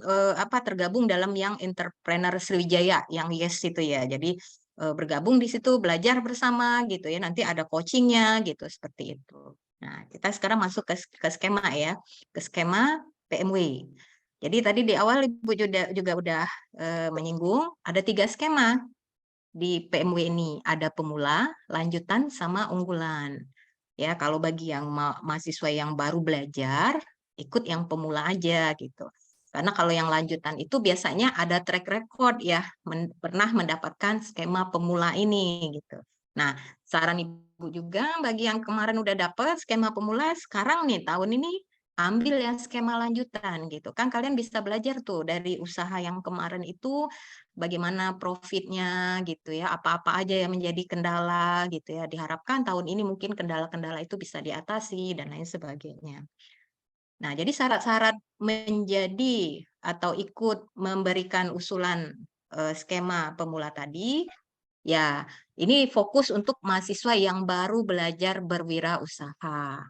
tergabung dalam yang entrepreneur Sriwijaya yang yes itu ya. Jadi bergabung di situ, belajar bersama gitu ya. Nanti ada coachingnya gitu, seperti itu. Nah, kita sekarang masuk ke skema ya, ke skema PMW. Jadi tadi di awal Ibu juga udah menyinggung ada 3 skema di PMW ini, ada pemula, lanjutan, sama unggulan. Ya, kalau bagi yang mahasiswa yang baru belajar, ikut yang pemula aja gitu. Karena kalau yang lanjutan itu biasanya ada track record ya, pernah mendapatkan skema pemula ini gitu. Nah, saran Ibu juga bagi yang kemarin udah dapat skema pemula, sekarang nih tahun ini ambil yang skema lanjutan gitu. Kan kalian bisa belajar tuh dari usaha yang kemarin itu bagaimana profitnya gitu ya, apa-apa aja yang menjadi kendala gitu ya. Diharapkan tahun ini mungkin kendala-kendala itu bisa diatasi dan lain sebagainya. Nah, jadi syarat-syarat menjadi atau ikut memberikan usulan skema pemula tadi, ya ini fokus untuk mahasiswa yang baru belajar berwirausaha.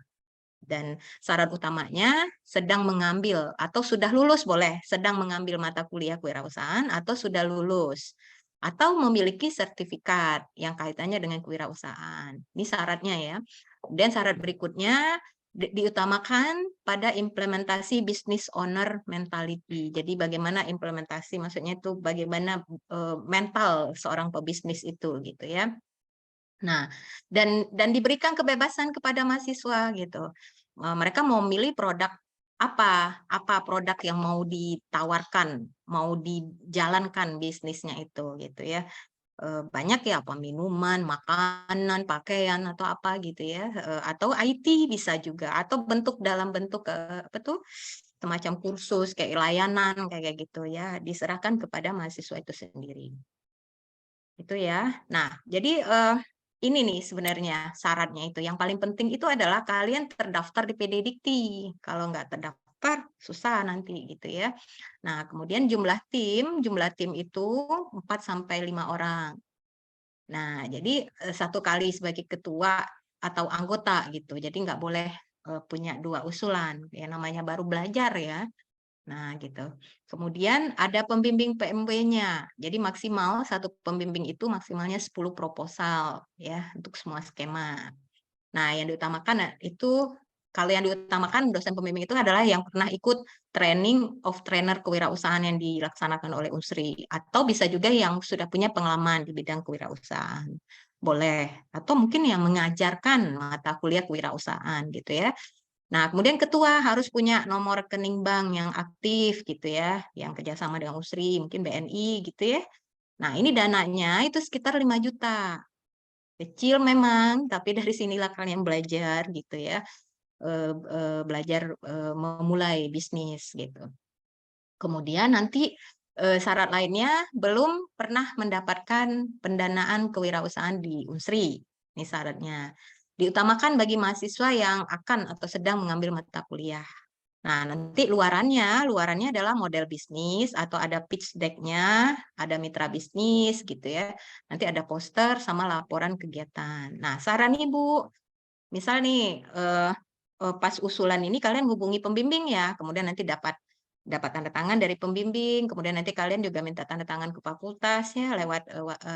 Dan syarat utamanya sedang mengambil atau sudah lulus boleh, sedang mengambil mata kuliah kewirausahaan atau sudah lulus. Atau memiliki sertifikat yang kaitannya dengan kewirausahaan. Ini syaratnya ya. Dan syarat berikutnya diutamakan pada implementasi business owner mentality. Jadi bagaimana implementasi, maksudnya itu bagaimana mental seorang pebisnis itu gitu ya. Nah, dan diberikan kebebasan kepada mahasiswa gitu. Mereka mau milih produk apa produk yang mau ditawarkan, mau dijalankan bisnisnya itu gitu ya. Banyak ya, apa minuman, makanan, pakaian atau apa gitu ya, atau IT bisa juga, atau dalam bentuk apa tuh, semacam kursus kayak layanan kayak gitu ya, diserahkan kepada mahasiswa itu sendiri. Itu ya. Nah, jadi ini nih sebenarnya syaratnya itu. Yang paling penting itu adalah kalian terdaftar di PD Dikti. Kalau nggak terdaftar, susah nanti gitu ya. Nah, kemudian jumlah tim itu 4-5 orang. Nah, jadi 1 kali sebagai ketua atau anggota gitu. Jadi nggak boleh punya 2 usulan. Ya namanya baru belajar ya. Nah, gitu. Kemudian ada pembimbing PMW-nya. Jadi maksimal 1 pembimbing itu maksimalnya 10 proposal ya untuk semua skema. Nah, yang diutamakan itu, kalau yang diutamakan dosen pembimbing itu adalah yang pernah ikut training of trainer kewirausahaan yang dilaksanakan oleh UNSRI, atau bisa juga yang sudah punya pengalaman di bidang kewirausahaan. Boleh, atau mungkin yang mengajarkan mata kuliah kewirausahaan gitu ya. Nah, kemudian ketua harus punya nomor rekening bank yang aktif gitu ya, yang kerjasama dengan USRI, mungkin BNI gitu ya. Nah, ini dananya itu sekitar 5 juta. Kecil memang, tapi dari sinilah kalian belajar gitu ya, belajar memulai bisnis gitu. Kemudian nanti syarat lainnya belum pernah mendapatkan pendanaan kewirausahaan di UNSRI. Ini syaratnya. Diutamakan bagi mahasiswa yang akan atau sedang mengambil mata kuliah. Nah, nanti luarannya adalah model bisnis atau ada pitch deck-nya, ada mitra bisnis gitu ya. Nanti ada poster sama laporan kegiatan. Nah, saran Ibu, misal nih pas usulan ini kalian hubungi pembimbing ya, kemudian nanti dapat tanda tangan dari pembimbing, kemudian nanti kalian juga minta tanda tangan ke fakultas ya lewat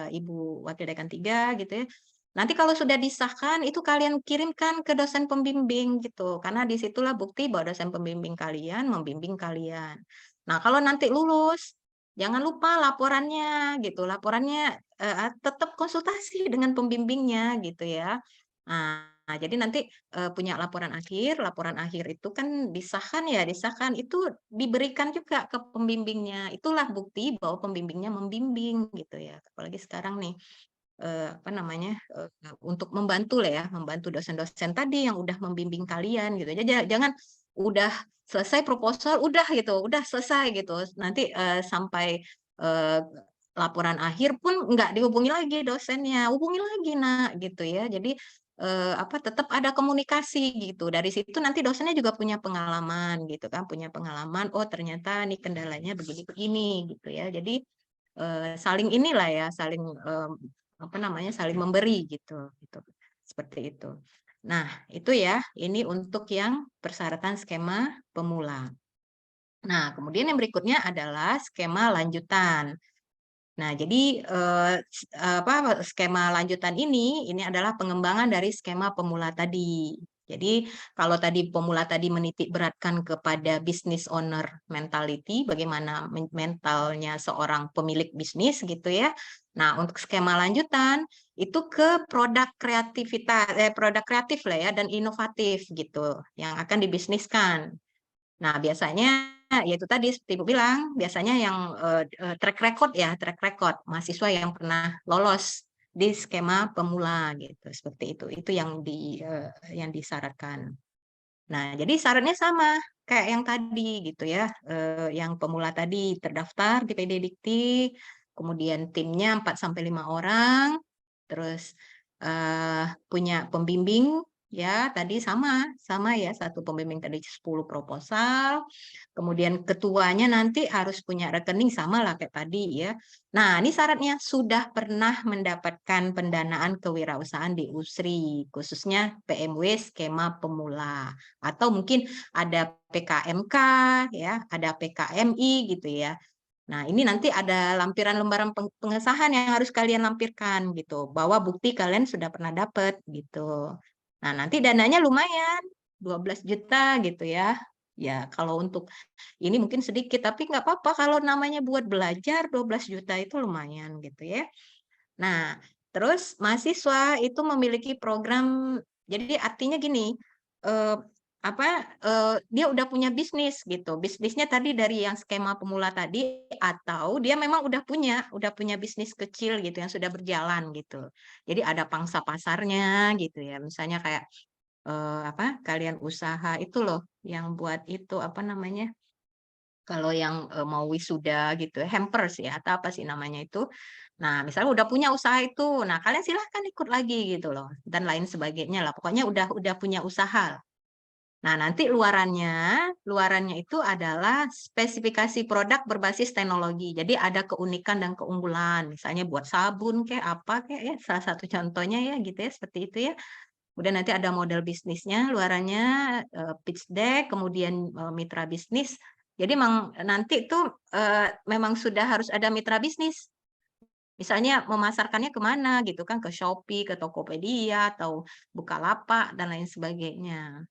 Ibu Wakil Dekan 3 gitu ya. Nanti kalau sudah disahkan itu kalian kirimkan ke dosen pembimbing gitu, karena disitulah bukti bahwa dosen pembimbing kalian membimbing kalian. Nah, kalau nanti lulus, jangan lupa laporannya gitu, laporannya tetap konsultasi dengan pembimbingnya gitu ya. Nah, jadi nanti punya laporan akhir itu kan disahkan itu diberikan juga ke pembimbingnya. Itulah bukti bahwa pembimbingnya membimbing gitu ya. Apalagi sekarang nih apa namanya, untuk membantu lah ya, membantu dosen-dosen tadi yang udah membimbing kalian gitu. Jadi jangan udah selesai proposal, udah gitu, udah selesai gitu. Nanti sampai laporan akhir pun nggak dihubungi lagi dosennya, hubungi lagi nak gitu ya. Jadi apa tetap ada komunikasi gitu. Dari situ nanti dosennya juga punya pengalaman gitu kan, punya pengalaman. Oh ternyata nih kendalanya begini-begini gitu ya. Jadi saling inilah ya, saling apa namanya, saling memberi gitu, seperti itu. Nah, itu ya, ini untuk yang persyaratan skema pemula. Nah, kemudian yang berikutnya adalah skema lanjutan. Nah, jadi skema lanjutan ini adalah pengembangan dari skema pemula tadi. Jadi kalau tadi pemula tadi menitik beratkan kepada business owner mentality, bagaimana mentalnya seorang pemilik bisnis gitu ya. Nah, untuk skema lanjutan itu ke produk produk kreatif lah ya dan inovatif gitu yang akan dibisniskan. Nah, biasanya ya itu tadi seperti Ibu bilang, biasanya yang track record mahasiswa yang pernah lolos di skema pemula gitu, seperti itu. Itu yang disyaratkan. Nah, jadi syaratnya sama kayak yang tadi gitu ya. Yang pemula tadi terdaftar di PD Dikti, kemudian timnya 4 sampai 5 orang, terus punya pembimbing ya tadi sama ya, satu pembimbing tadi 10 proposal, kemudian ketuanya nanti harus punya rekening sama lah kayak tadi ya. Nah, ini syaratnya sudah pernah mendapatkan pendanaan kewirausahaan di USRI, khususnya PMW skema pemula, atau mungkin ada PKMK ya, ada PKMI gitu ya. Nah, ini nanti ada lampiran lembaran pengesahan yang harus kalian lampirkan gitu, bahwa bukti kalian sudah pernah dapat gitu. Nah, nanti dananya lumayan, 12 juta gitu ya. Ya, kalau untuk ini mungkin sedikit, tapi nggak apa-apa kalau namanya buat belajar 12 juta itu lumayan gitu ya. Nah, terus mahasiswa itu memiliki program, jadi artinya gini, dia udah punya bisnis gitu. Bisnisnya tadi dari yang skema pemula tadi, atau dia memang udah punya bisnis kecil gitu yang sudah berjalan gitu. Jadi ada pangsa pasarnya gitu ya. Misalnya kayak kalian usaha itu loh yang buat itu apa namanya? Kalau yang mau wisuda gitu, hampers ya atau apa sih namanya itu. Nah, misalnya udah punya usaha itu, nah kalian silahkan ikut lagi gitu loh dan lain sebagainya lah. Pokoknya udah punya usaha. Nah, nanti luarannya itu adalah spesifikasi produk berbasis teknologi. Jadi ada keunikan dan keunggulan. Misalnya buat sabun kayak apa kayak ya, salah satu contohnya ya gitu ya, seperti itu ya. Kemudian nanti ada model bisnisnya, luarannya pitch deck, kemudian mitra bisnis. Jadi nanti itu memang sudah harus ada mitra bisnis. Misalnya memasarkannya kemana gitu kan, ke Shopee, ke Tokopedia, atau Bukalapak, dan lain sebagainya.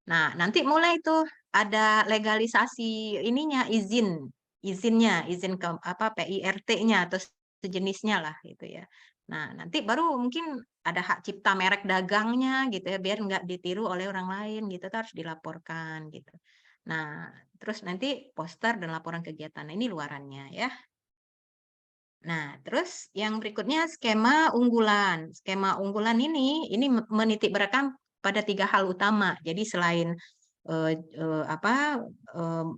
Nah, nanti mulai itu ada legalisasi izin ke PIRT-nya atau sejenisnya lah gitu ya. Nah, nanti baru mungkin ada hak cipta merek dagangnya gitu ya, biar nggak ditiru oleh orang lain gitu, itu harus dilaporkan gitu. Nah, terus nanti poster dan laporan kegiatan. Ini luarannya ya. Nah, terus yang berikutnya skema unggulan. Skema unggulan ini menitik beratkan pada 3 hal utama. Jadi selain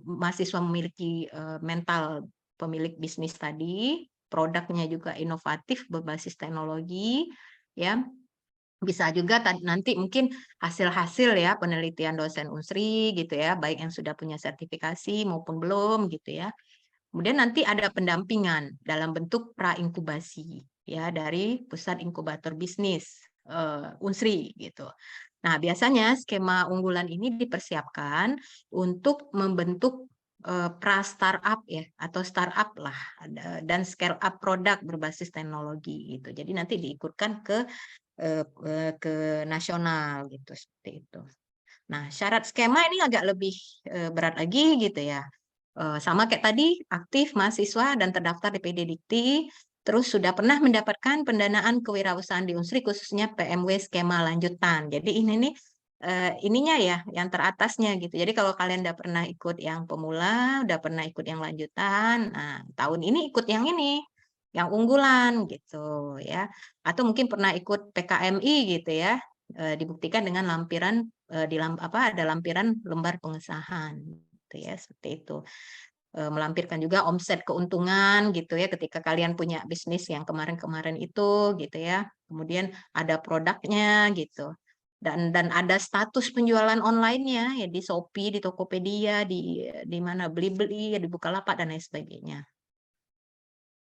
mahasiswa memiliki mental pemilik bisnis tadi, produknya juga inovatif berbasis teknologi, ya. Bisa juga nanti mungkin hasil-hasil ya penelitian dosen Unsri gitu ya, baik yang sudah punya sertifikasi maupun belum gitu ya. Kemudian nanti ada pendampingan dalam bentuk pra-inkubasi ya dari Pusat Inkubator Bisnis Unsri gitu. Nah, biasanya skema unggulan ini dipersiapkan untuk membentuk pra startup ya atau startup lah dan scale up produk berbasis teknologi gitu. Jadi nanti diikutkan ke nasional gitu seperti itu. Nah, syarat skema ini agak lebih berat lagi gitu ya. Sama kayak tadi, aktif mahasiswa dan terdaftar di PD Dikti, terus sudah pernah mendapatkan pendanaan kewirausahaan di Unsri khususnya PMW skema lanjutan. Jadi ini nih ininya ya yang teratasnya gitu. Jadi kalau kalian udah pernah ikut yang pemula, udah pernah ikut yang lanjutan, nah tahun ini ikut yang ini, yang unggulan gitu ya. Atau mungkin pernah ikut PKMI gitu ya. Dibuktikan dengan lampiran ada lampiran lembar pengesahan gitu ya, seperti itu. Melampirkan juga omset keuntungan gitu ya ketika kalian punya bisnis yang kemarin-kemarin itu gitu ya. Kemudian ada produknya gitu. Dan ada status penjualan online-nya ya di Shopee, di Tokopedia, di mana beli-beli, ya di Bukalapak dan lain sebagainya.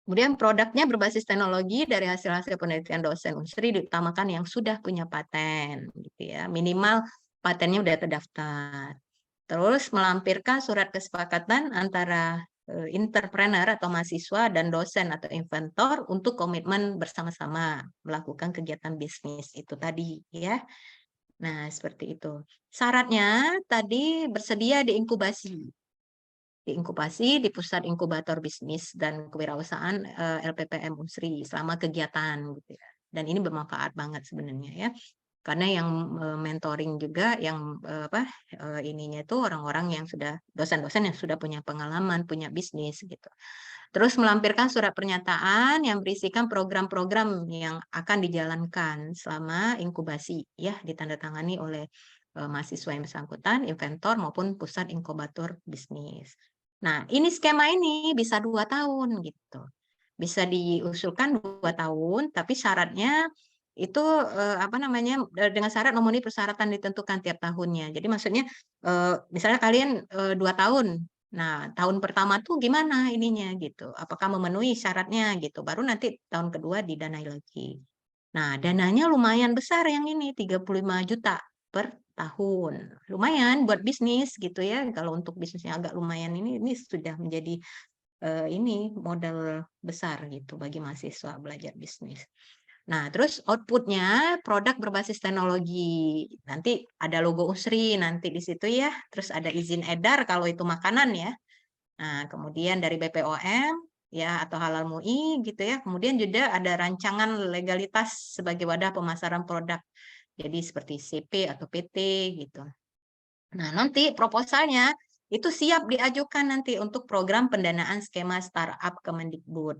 Kemudian produknya berbasis teknologi dari hasil-hasil penelitian dosen Unsri diutamakan yang sudah punya paten gitu ya. Minimal patennya udah terdaftar. Terus melampirkan surat kesepakatan antara entrepreneur atau mahasiswa dan dosen atau inventor untuk komitmen bersama-sama melakukan kegiatan bisnis itu tadi ya. Nah, seperti itu. Syaratnya tadi bersedia diinkubasi. Diinkubasi di Pusat Inkubator Bisnis dan Kewirausahaan LPPM Unsri selama kegiatan gitu ya. Dan ini bermanfaat banget sebenarnya ya. Karena yang mentoring juga yang ininya itu orang-orang yang sudah dosen-dosen yang sudah punya pengalaman, punya bisnis gitu. Terus melampirkan surat pernyataan yang berisikan program-program yang akan dijalankan selama inkubasi ya, ditandatangani oleh mahasiswa yang bersangkutan, inventor maupun pusat inkubator bisnis. Nah, ini skema ini bisa 2 tahun gitu. Bisa diusulkan 2 tahun, tapi syaratnya itu dengan syarat memenuhi persyaratan ditentukan tiap tahunnya. Jadi maksudnya misalnya kalian 2 tahun. Nah, tahun pertama tuh gimana ininya gitu. Apakah memenuhi syaratnya gitu. Baru nanti tahun kedua didanai lagi. Nah, dananya lumayan besar yang ini 35 juta per tahun. Lumayan buat bisnis gitu ya. Kalau untuk bisnisnya agak lumayan ini sudah menjadi ini modal besar gitu bagi mahasiswa belajar bisnis. Nah, terus outputnya produk berbasis teknologi. Nanti ada logo Unsri nanti di situ ya. Terus ada izin edar kalau itu makanan ya. Nah, kemudian dari BPOM ya atau Halal MUI gitu ya. Kemudian juga ada rancangan legalitas sebagai wadah pemasaran produk. Jadi seperti CP atau PT gitu. Nah, nanti proposalnya itu siap diajukan nanti untuk program pendanaan skema startup Kemendikbud.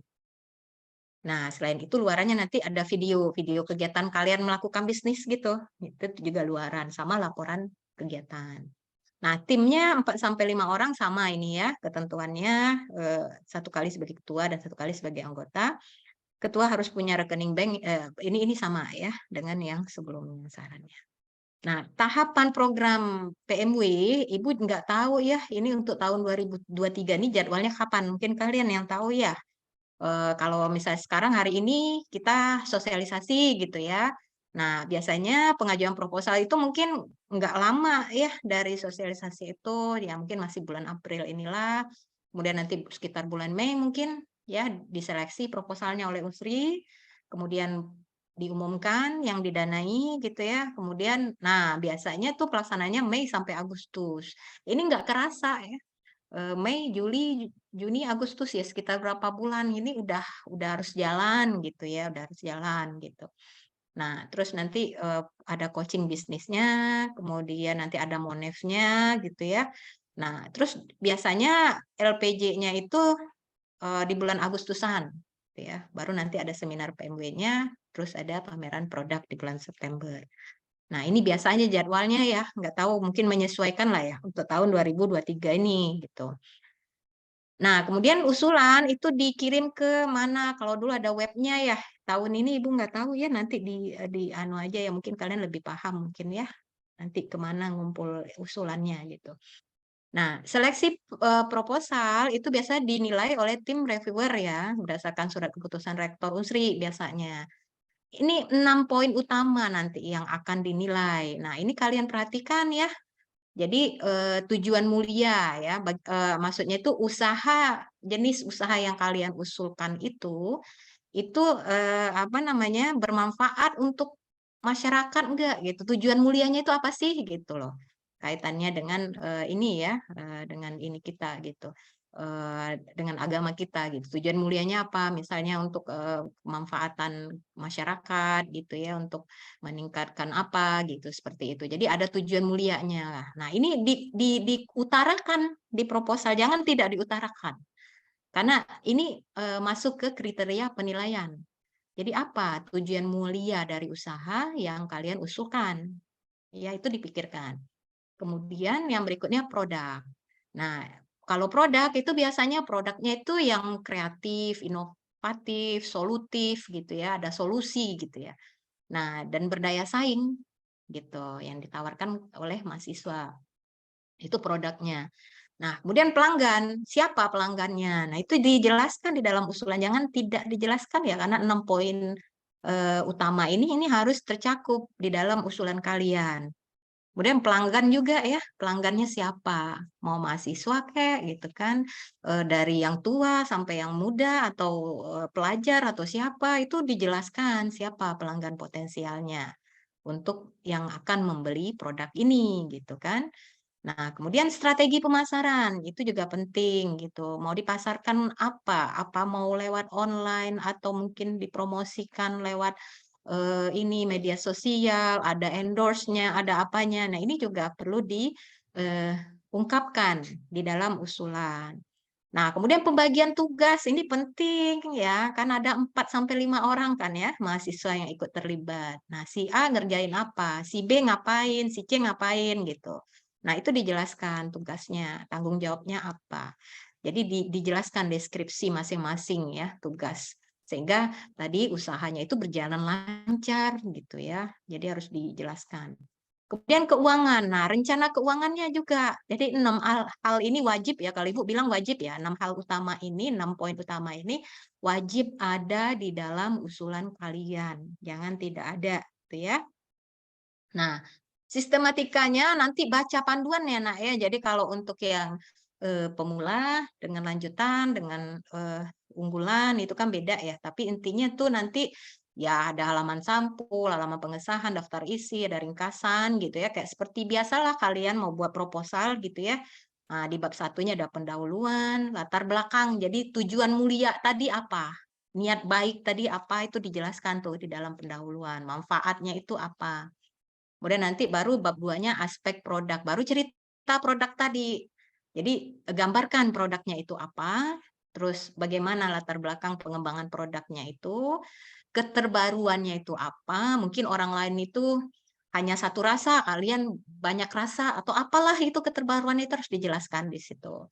Nah, selain itu luarannya nanti ada video kegiatan kalian melakukan bisnis gitu. Itu juga luaran sama laporan kegiatan. Nah, timnya 4-5 orang sama ini ya, ketentuannya 1 kali sebagai ketua dan 1 kali sebagai anggota. Ketua harus punya rekening bank, ini sama ya dengan yang sebelumnya sarannya. Nah, tahapan program PMW, Ibu nggak tahu ya, ini untuk tahun 2023 ini jadwalnya kapan? Mungkin kalian yang tahu ya. Kalau misalnya sekarang hari ini kita sosialisasi gitu ya. Nah, biasanya pengajuan proposal itu mungkin nggak lama ya dari sosialisasi itu, ya mungkin masih bulan April inilah. Kemudian nanti sekitar bulan Mei mungkin ya diseleksi proposalnya oleh Unsri, kemudian diumumkan yang didanai gitu ya. Kemudian, nah biasanya tuh pelaksananya Mei sampai Agustus. Ini nggak kerasa ya. Mei, Juli, Juni, Agustus ya sekitar berapa bulan ini udah harus jalan gitu ya, udah harus jalan gitu. Nah, terus nanti ada coaching bisnisnya, kemudian nanti ada monefnya gitu ya. Nah, terus biasanya LPJ-nya itu di bulan Agustusan gitu ya. Baru nanti ada seminar PMW-nya, terus ada pameran produk di bulan September. Nah, ini biasanya jadwalnya ya, nggak tahu mungkin menyesuaikan lah ya untuk tahun 2023 ini gitu. Nah, kemudian usulan itu dikirim ke mana? Kalau dulu ada webnya ya. Tahun ini Ibu nggak tahu ya, nanti di anu aja ya, mungkin kalian lebih paham mungkin ya. Nanti kemana ngumpul usulannya gitu. Nah, seleksi proposal itu biasa dinilai oleh tim reviewer ya, berdasarkan surat keputusan Rektor Unsri biasanya. Ini 6 poin utama nanti yang akan dinilai. Nah, ini kalian perhatikan ya. Jadi tujuan mulia ya, maksudnya itu jenis usaha yang kalian usulkan itu bermanfaat untuk masyarakat enggak gitu. Tujuan mulianya itu apa sih gitu loh. Kaitannya dengan ini ya, dengan ini kita gitu. Dengan agama kita gitu. Tujuan mulianya apa? Misalnya untuk kemanfaatan masyarakat gitu ya, untuk meningkatkan apa gitu seperti itu. Jadi ada tujuan mulianya. Nah, ini diutarakan di proposal, jangan tidak diutarakan. Karena ini masuk ke kriteria penilaian. Jadi apa tujuan mulia dari usaha yang kalian usulkan? Ya, itu dipikirkan. Kemudian yang berikutnya produk. Nah, kalau produk itu biasanya produknya itu yang kreatif, inovatif, solutif gitu ya, ada solusi gitu ya. Nah, dan berdaya saing gitu yang ditawarkan oleh mahasiswa. Itu produknya. Nah, kemudian pelanggan, siapa pelanggannya? Nah, itu dijelaskan di dalam usulan, jangan tidak dijelaskan ya, karena 6 poin utama ini harus tercakup di dalam usulan kalian. Kemudian pelanggan juga ya, pelanggannya siapa? Mau mahasiswa kek gitu kan, dari yang tua sampai yang muda atau pelajar atau siapa, itu dijelaskan siapa pelanggan potensialnya untuk yang akan membeli produk ini gitu kan. Nah, kemudian strategi pemasaran itu juga penting gitu. Mau dipasarkan apa? Apa mau lewat online atau mungkin dipromosikan lewat ini media sosial, ada endorse-nya, ada apanya. Nah, ini juga perlu diungkapkan di dalam usulan. Nah, kemudian pembagian tugas ini penting ya, kan ada 4 sampai 5 orang kan ya mahasiswa yang ikut terlibat. Nah, si A ngerjain apa, si B ngapain, si C ngapain gitu. Nah, itu dijelaskan tugasnya, tanggung jawabnya apa. Jadi dijelaskan deskripsi masing-masing ya tugas. Sehingga tadi usahanya itu berjalan lancar gitu ya. Jadi harus dijelaskan. Kemudian keuangan. Nah, rencana keuangannya juga. Jadi 6 hal ini wajib ya, kalau Ibu bilang wajib ya, 6 hal utama ini, 6 poin utama ini wajib ada di dalam usulan kalian. Jangan tidak ada, gitu ya. Nah, sistematikanya nanti baca panduan ya, Nak ya. Jadi kalau untuk yang pemula dengan lanjutan dengan unggulan itu kan beda ya. Tapi intinya tuh nanti ya ada halaman sampul, halaman pengesahan, daftar isi, ada ringkasan gitu ya. Kayak seperti biasalah kalian mau buat proposal gitu ya. Nah, di bab satunya ada pendahuluan, latar belakang. Jadi tujuan mulia tadi apa? Niat baik tadi apa itu dijelaskan tuh di dalam pendahuluan. Manfaatnya itu apa? Kemudian nanti baru bab 2-nya aspek produk, baru cerita produk tadi. Jadi gambarkan produknya itu apa, terus bagaimana latar belakang pengembangan produknya itu, keterbaruannya itu apa, mungkin orang lain itu hanya satu rasa, kalian banyak rasa, atau apalah itu keterbaruan itu harus dijelaskan di situ.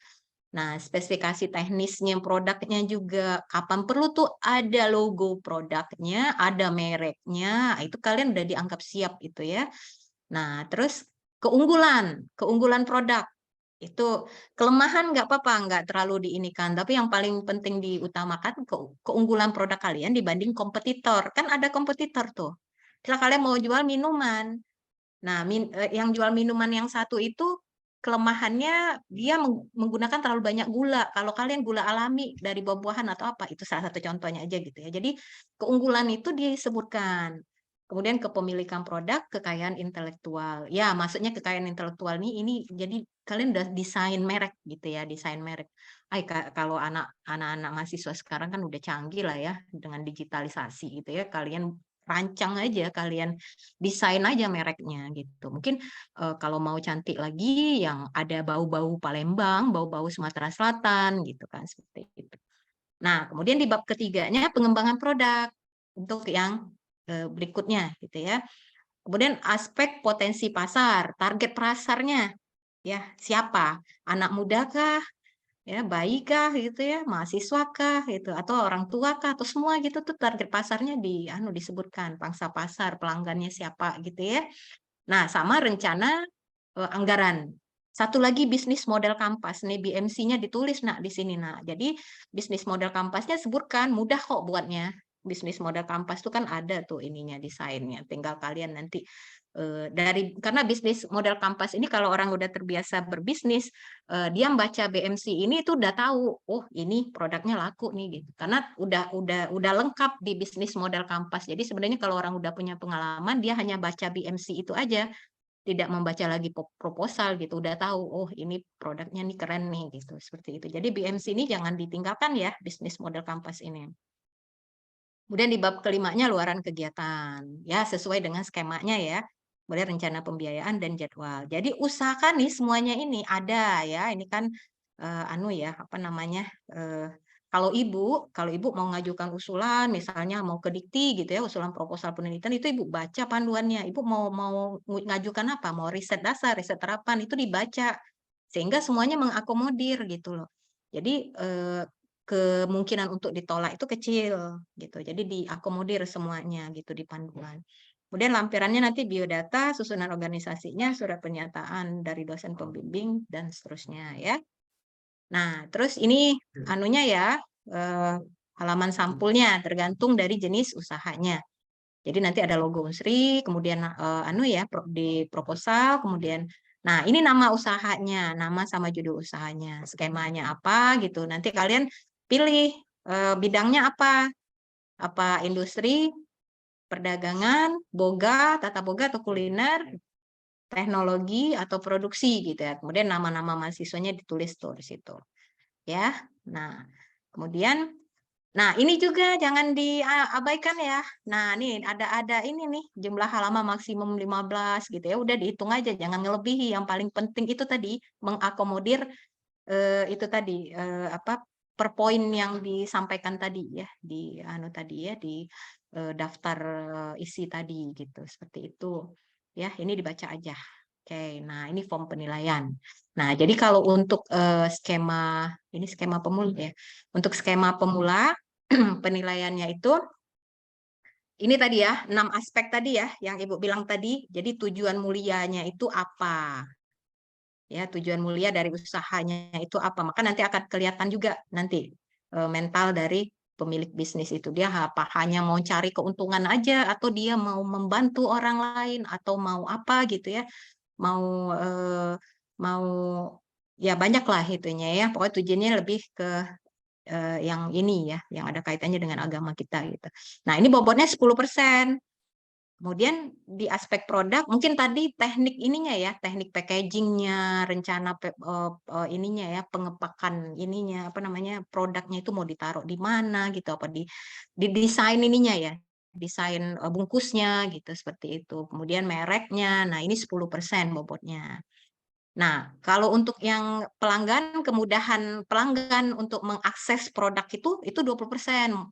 Nah, spesifikasi teknisnya produknya juga kapan perlu tuh ada logo produknya, ada mereknya, itu kalian udah dianggap siap itu ya. Nah, terus keunggulan produk itu kelemahan nggak apa-apa, nggak terlalu diinikan, tapi yang paling penting diutamakan keunggulan produk kalian dibanding kompetitor. Kan ada kompetitor tuh. Misalnya kalian mau jual minuman. Nah, yang jual minuman yang satu itu kelemahannya dia menggunakan terlalu banyak gula. Kalau kalian gula alami dari buah-buahan atau apa, itu salah satu contohnya aja gitu ya. Jadi keunggulan itu disebutkan. Kemudian kepemilikan produk, kekayaan intelektual. Ya, maksudnya kekayaan intelektual ini jadi kalian udah desain merek gitu ya, desain merek. Kalau anak-anak mahasiswa sekarang kan udah canggih lah ya dengan digitalisasi gitu ya. Kalian rancang aja, kalian desain aja mereknya gitu. Mungkin kalau mau cantik lagi yang ada bau-bau Palembang, bau-bau Sumatera Selatan gitu kan seperti itu. Nah, kemudian di bab ketiganya pengembangan produk untuk yang berikutnya gitu ya. Kemudian aspek potensi pasar, target pasarnya ya siapa? Anak muda kah? Ya, bayi kah gitu ya, mahasiswa kah gitu atau orang tua kah atau semua gitu tuh target pasarnya disebutkan, pangsa pasar, pelanggannya siapa gitu ya. Nah, sama rencana anggaran. Satu lagi bisnis model kampas. Nih BMC-nya ditulis Nak di sini Nak. Jadi bisnis model kampasnya sebutkan, mudah kok buatnya. Bisnis model kampas itu kan ada tuh ininya desainnya. Tinggal kalian nanti karena bisnis model kampas ini kalau orang udah terbiasa berbisnis, dia membaca BMC ini itu udah tahu, oh ini produknya laku nih gitu. Karena udah lengkap di bisnis model kampas. Jadi sebenarnya kalau orang udah punya pengalaman, dia hanya baca BMC itu aja, tidak membaca lagi proposal gitu, udah tahu, oh ini produknya nih keren nih gitu, seperti itu. Jadi BMC ini jangan ditinggalkan ya, bisnis model kampas ini. Kemudian di bab kelimanya luaran kegiatan, ya sesuai dengan skemanya ya. Kemudian rencana pembiayaan dan jadwal. Jadi usahakan nih semuanya ini ada ya. Ini kan kalau ibu mau ngajukan usulan, misalnya mau ke dikti gitu ya, usulan proposal penelitian itu ibu baca panduannya. Ibu mau ngajukan apa? Mau riset dasar, riset terapan itu dibaca sehingga semuanya mengakomodir gitu loh. Jadi kemungkinan untuk ditolak itu kecil gitu. Jadi diakomodir semuanya gitu di panduan. Kemudian lampirannya nanti biodata, susunan organisasinya, surat pernyataan dari dosen pembimbing dan seterusnya ya. Nah, terus ini halaman sampulnya tergantung dari jenis usahanya. Jadi nanti ada logo Unsri, kemudian di proposal, kemudian nah ini nama usahanya, nama sama judul usahanya, skemanya apa gitu. Nanti kalian pilih bidangnya apa industri, perdagangan, boga, tata boga atau kuliner, teknologi atau produksi gitu ya. Kemudian nama-nama mahasiswanya ditulis tuh di situ. Ya. Nah, kemudian ini juga jangan diabaikan ya. Nah, nih ada ini nih jumlah halaman maksimum 15 gitu ya. Udah dihitung aja, jangan ngelebihi. Yang paling penting itu tadi mengakomodir itu tadi per poin yang disampaikan tadi ya di daftar isi tadi gitu. Seperti itu. Ya, ini dibaca aja. Oke, nah ini form penilaian. Nah, jadi kalau untuk skema pemula ya. Untuk skema pemula penilaiannya itu ini tadi ya, 6 aspek tadi ya yang Ibu bilang tadi. Jadi tujuan mulianya itu apa? Ya, tujuan mulia dari usahanya itu apa? Maka nanti akan kelihatan juga nanti mental dari pemilik bisnis itu. Dia hanya mau cari keuntungan aja atau dia mau membantu orang lain atau mau apa gitu ya. Mau ya banyak lah itunya ya. Pokoknya tujuannya lebih ke yang ini ya, yang ada kaitannya dengan agama kita gitu. Nah, ini bobotnya 10%. Kemudian di aspek produk, mungkin tadi teknik ininya ya, teknik packagingnya, rencana ininya ya, pengepakan ininya, produknya itu mau ditaruh di mana gitu, apa di desain ininya ya, desain bungkusnya gitu, seperti itu. Kemudian mereknya, nah ini 10% bobotnya. Nah, kalau untuk yang pelanggan, kemudahan pelanggan untuk mengakses produk itu 20%.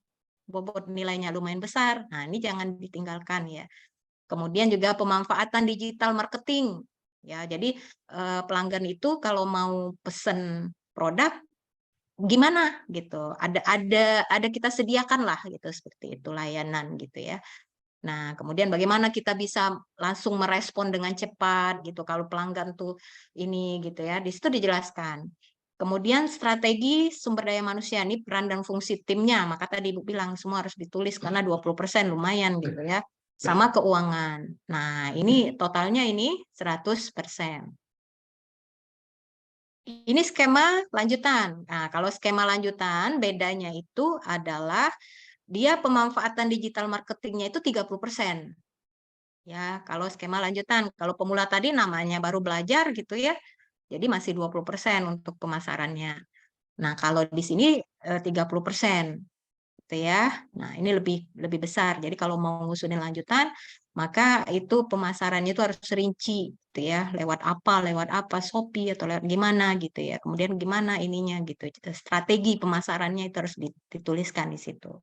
Bobot nilainya lumayan besar. Nah, ini jangan ditinggalkan ya. Kemudian juga pemanfaatan digital marketing. Ya, jadi pelanggan itu kalau mau pesen produk gimana gitu. Ada kita sediakan lah gitu, seperti itu layanan gitu ya. Nah, kemudian bagaimana kita bisa langsung merespon dengan cepat gitu kalau pelanggan tuh ini gitu ya. Di situ dijelaskan. Kemudian strategi sumber daya manusia ini peran dan fungsi timnya. Maka tadi Ibu bilang semua harus ditulis karena 20% lumayan gitu ya. Sama keuangan. Nah, ini totalnya ini 100%. Ini skema lanjutan. Nah, kalau skema lanjutan bedanya itu adalah dia pemanfaatan digital marketingnya itu 30%. Ya, kalau skema lanjutan, kalau pemula tadi namanya baru belajar gitu ya. Jadi masih 20% untuk pemasarannya. Nah, kalau di sini 30%. Gitu ya. Nah, ini lebih besar. Jadi kalau mau ngusulin lanjutan, maka itu pemasarannya itu harus rinci gitu ya. Lewat apa, Shopee atau lewat gimana gitu ya. Kemudian gimana ininya gitu. Strategi pemasarannya itu harus dituliskan di situ.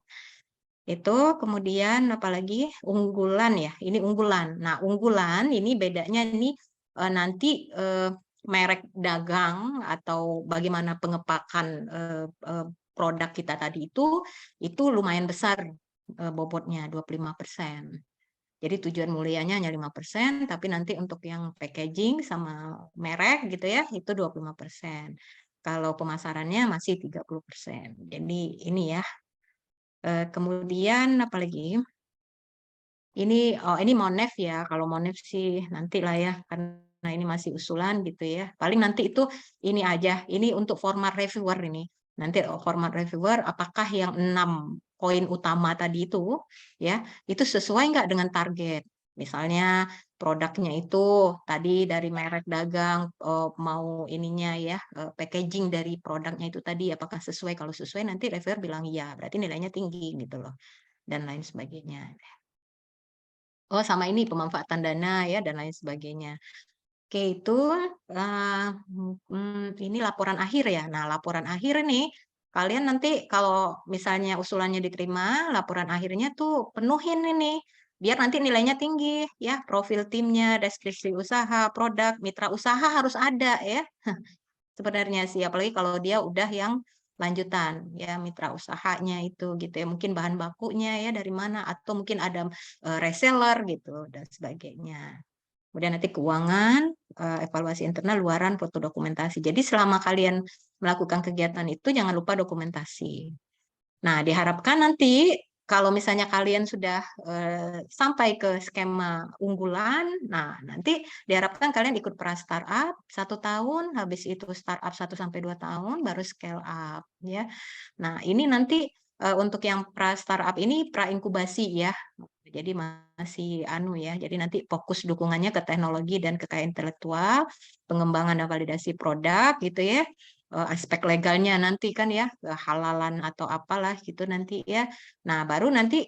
Itu kemudian apalagi unggulan ya. Ini unggulan. Nah, unggulan ini bedanya ini nanti merek dagang atau bagaimana pengepakan produk kita tadi itu lumayan besar bobotnya 25%. Jadi tujuan mulianya hanya 5%, tapi nanti untuk yang packaging sama merek gitu ya, itu 25%. Kalau pemasarannya masih 30%. Jadi ini ya. Kemudian apalagi? Ini Monef ya. Kalau Monef sih nantilah ya, karena ini masih usulan gitu ya. Paling nanti itu ini aja. Ini untuk format reviewer ini. Nanti format reviewer apakah yang 6 poin utama tadi itu ya, itu sesuai nggak dengan target. Misalnya produknya itu tadi dari merek dagang mau ininya ya packaging dari produknya itu tadi apakah sesuai. Kalau sesuai nanti reviewer bilang iya, berarti nilainya tinggi gitu loh. Dan lain sebagainya. Oh, sama ini pemanfaatan dana ya dan lain sebagainya. Oke, itu ini laporan akhir ya. Nah, laporan akhir ini kalian nanti kalau misalnya usulannya diterima, laporan akhirnya tuh penuhin ini biar nanti nilainya tinggi ya. Profil timnya, deskripsi usaha, produk, mitra usaha harus ada ya. Sebenarnya sih apalagi kalau dia udah yang lanjutan ya mitra usahanya itu gitu ya, mungkin bahan bakunya ya dari mana atau mungkin ada reseller gitu dan sebagainya. Kemudian nanti keuangan, evaluasi internal, luaran, foto dokumentasi. Jadi selama kalian melakukan kegiatan itu jangan lupa dokumentasi. Nah, diharapkan nanti kalau misalnya kalian sudah sampai ke skema unggulan, nah nanti diharapkan kalian ikut pra startup 1 tahun, habis itu startup 1 sampai 2 tahun, baru scale up ya. Nah ini nanti untuk yang pra startup ini pra inkubasi ya. Jadi masih ya. Jadi nanti fokus dukungannya ke teknologi dan kekayaan intelektual, pengembangan dan validasi produk gitu ya. Aspek legalnya nanti kan ya, halalan atau apalah gitu nanti ya. Nah, baru nanti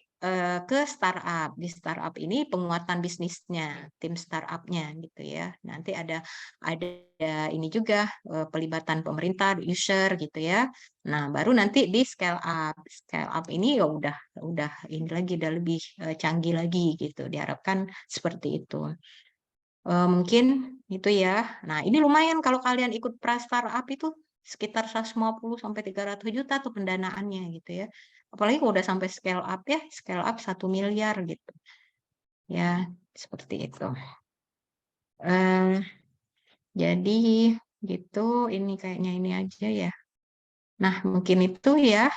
ke startup. Di startup ini penguatan bisnisnya, tim startupnya gitu ya. Nanti ada ini juga pelibatan pemerintah, user gitu ya. Nah, baru nanti di scale up. Scale up ini ya udah ini lagi udah lebih canggih lagi gitu. Diharapkan seperti itu. Mungkin itu ya. Nah, ini lumayan kalau kalian ikut pra startup itu sekitar 150 sampai 300 juta tuh pendanaannya gitu ya. Apalagi kalau udah sampai scale up ya, scale up 1 miliar gitu. Ya, seperti itu. Jadi gitu, ini kayaknya ini aja ya. Nah, mungkin itu ya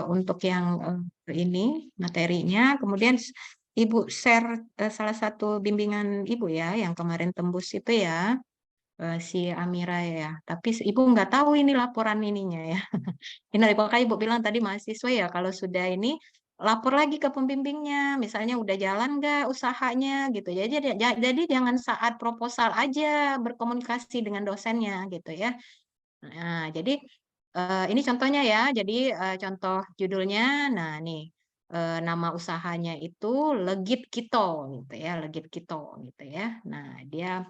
untuk yang ini materinya. Kemudian Ibu share salah satu bimbingan Ibu ya, yang kemarin tembus itu ya, si Amira ya. Tapi Ibu nggak tahu ini laporan ininya ya. Ini makanya Ibu bilang tadi mahasiswa ya, kalau sudah ini lapor lagi ke pembimbingnya, misalnya udah jalan nggak usahanya gitu. Jadi jangan saat proposal aja berkomunikasi dengan dosennya gitu ya. Nah, jadi ini contohnya ya. Jadi contoh judulnya, nah nih nama usahanya itu Legit Kito gitu ya, Legit Kito gitu ya. Nah dia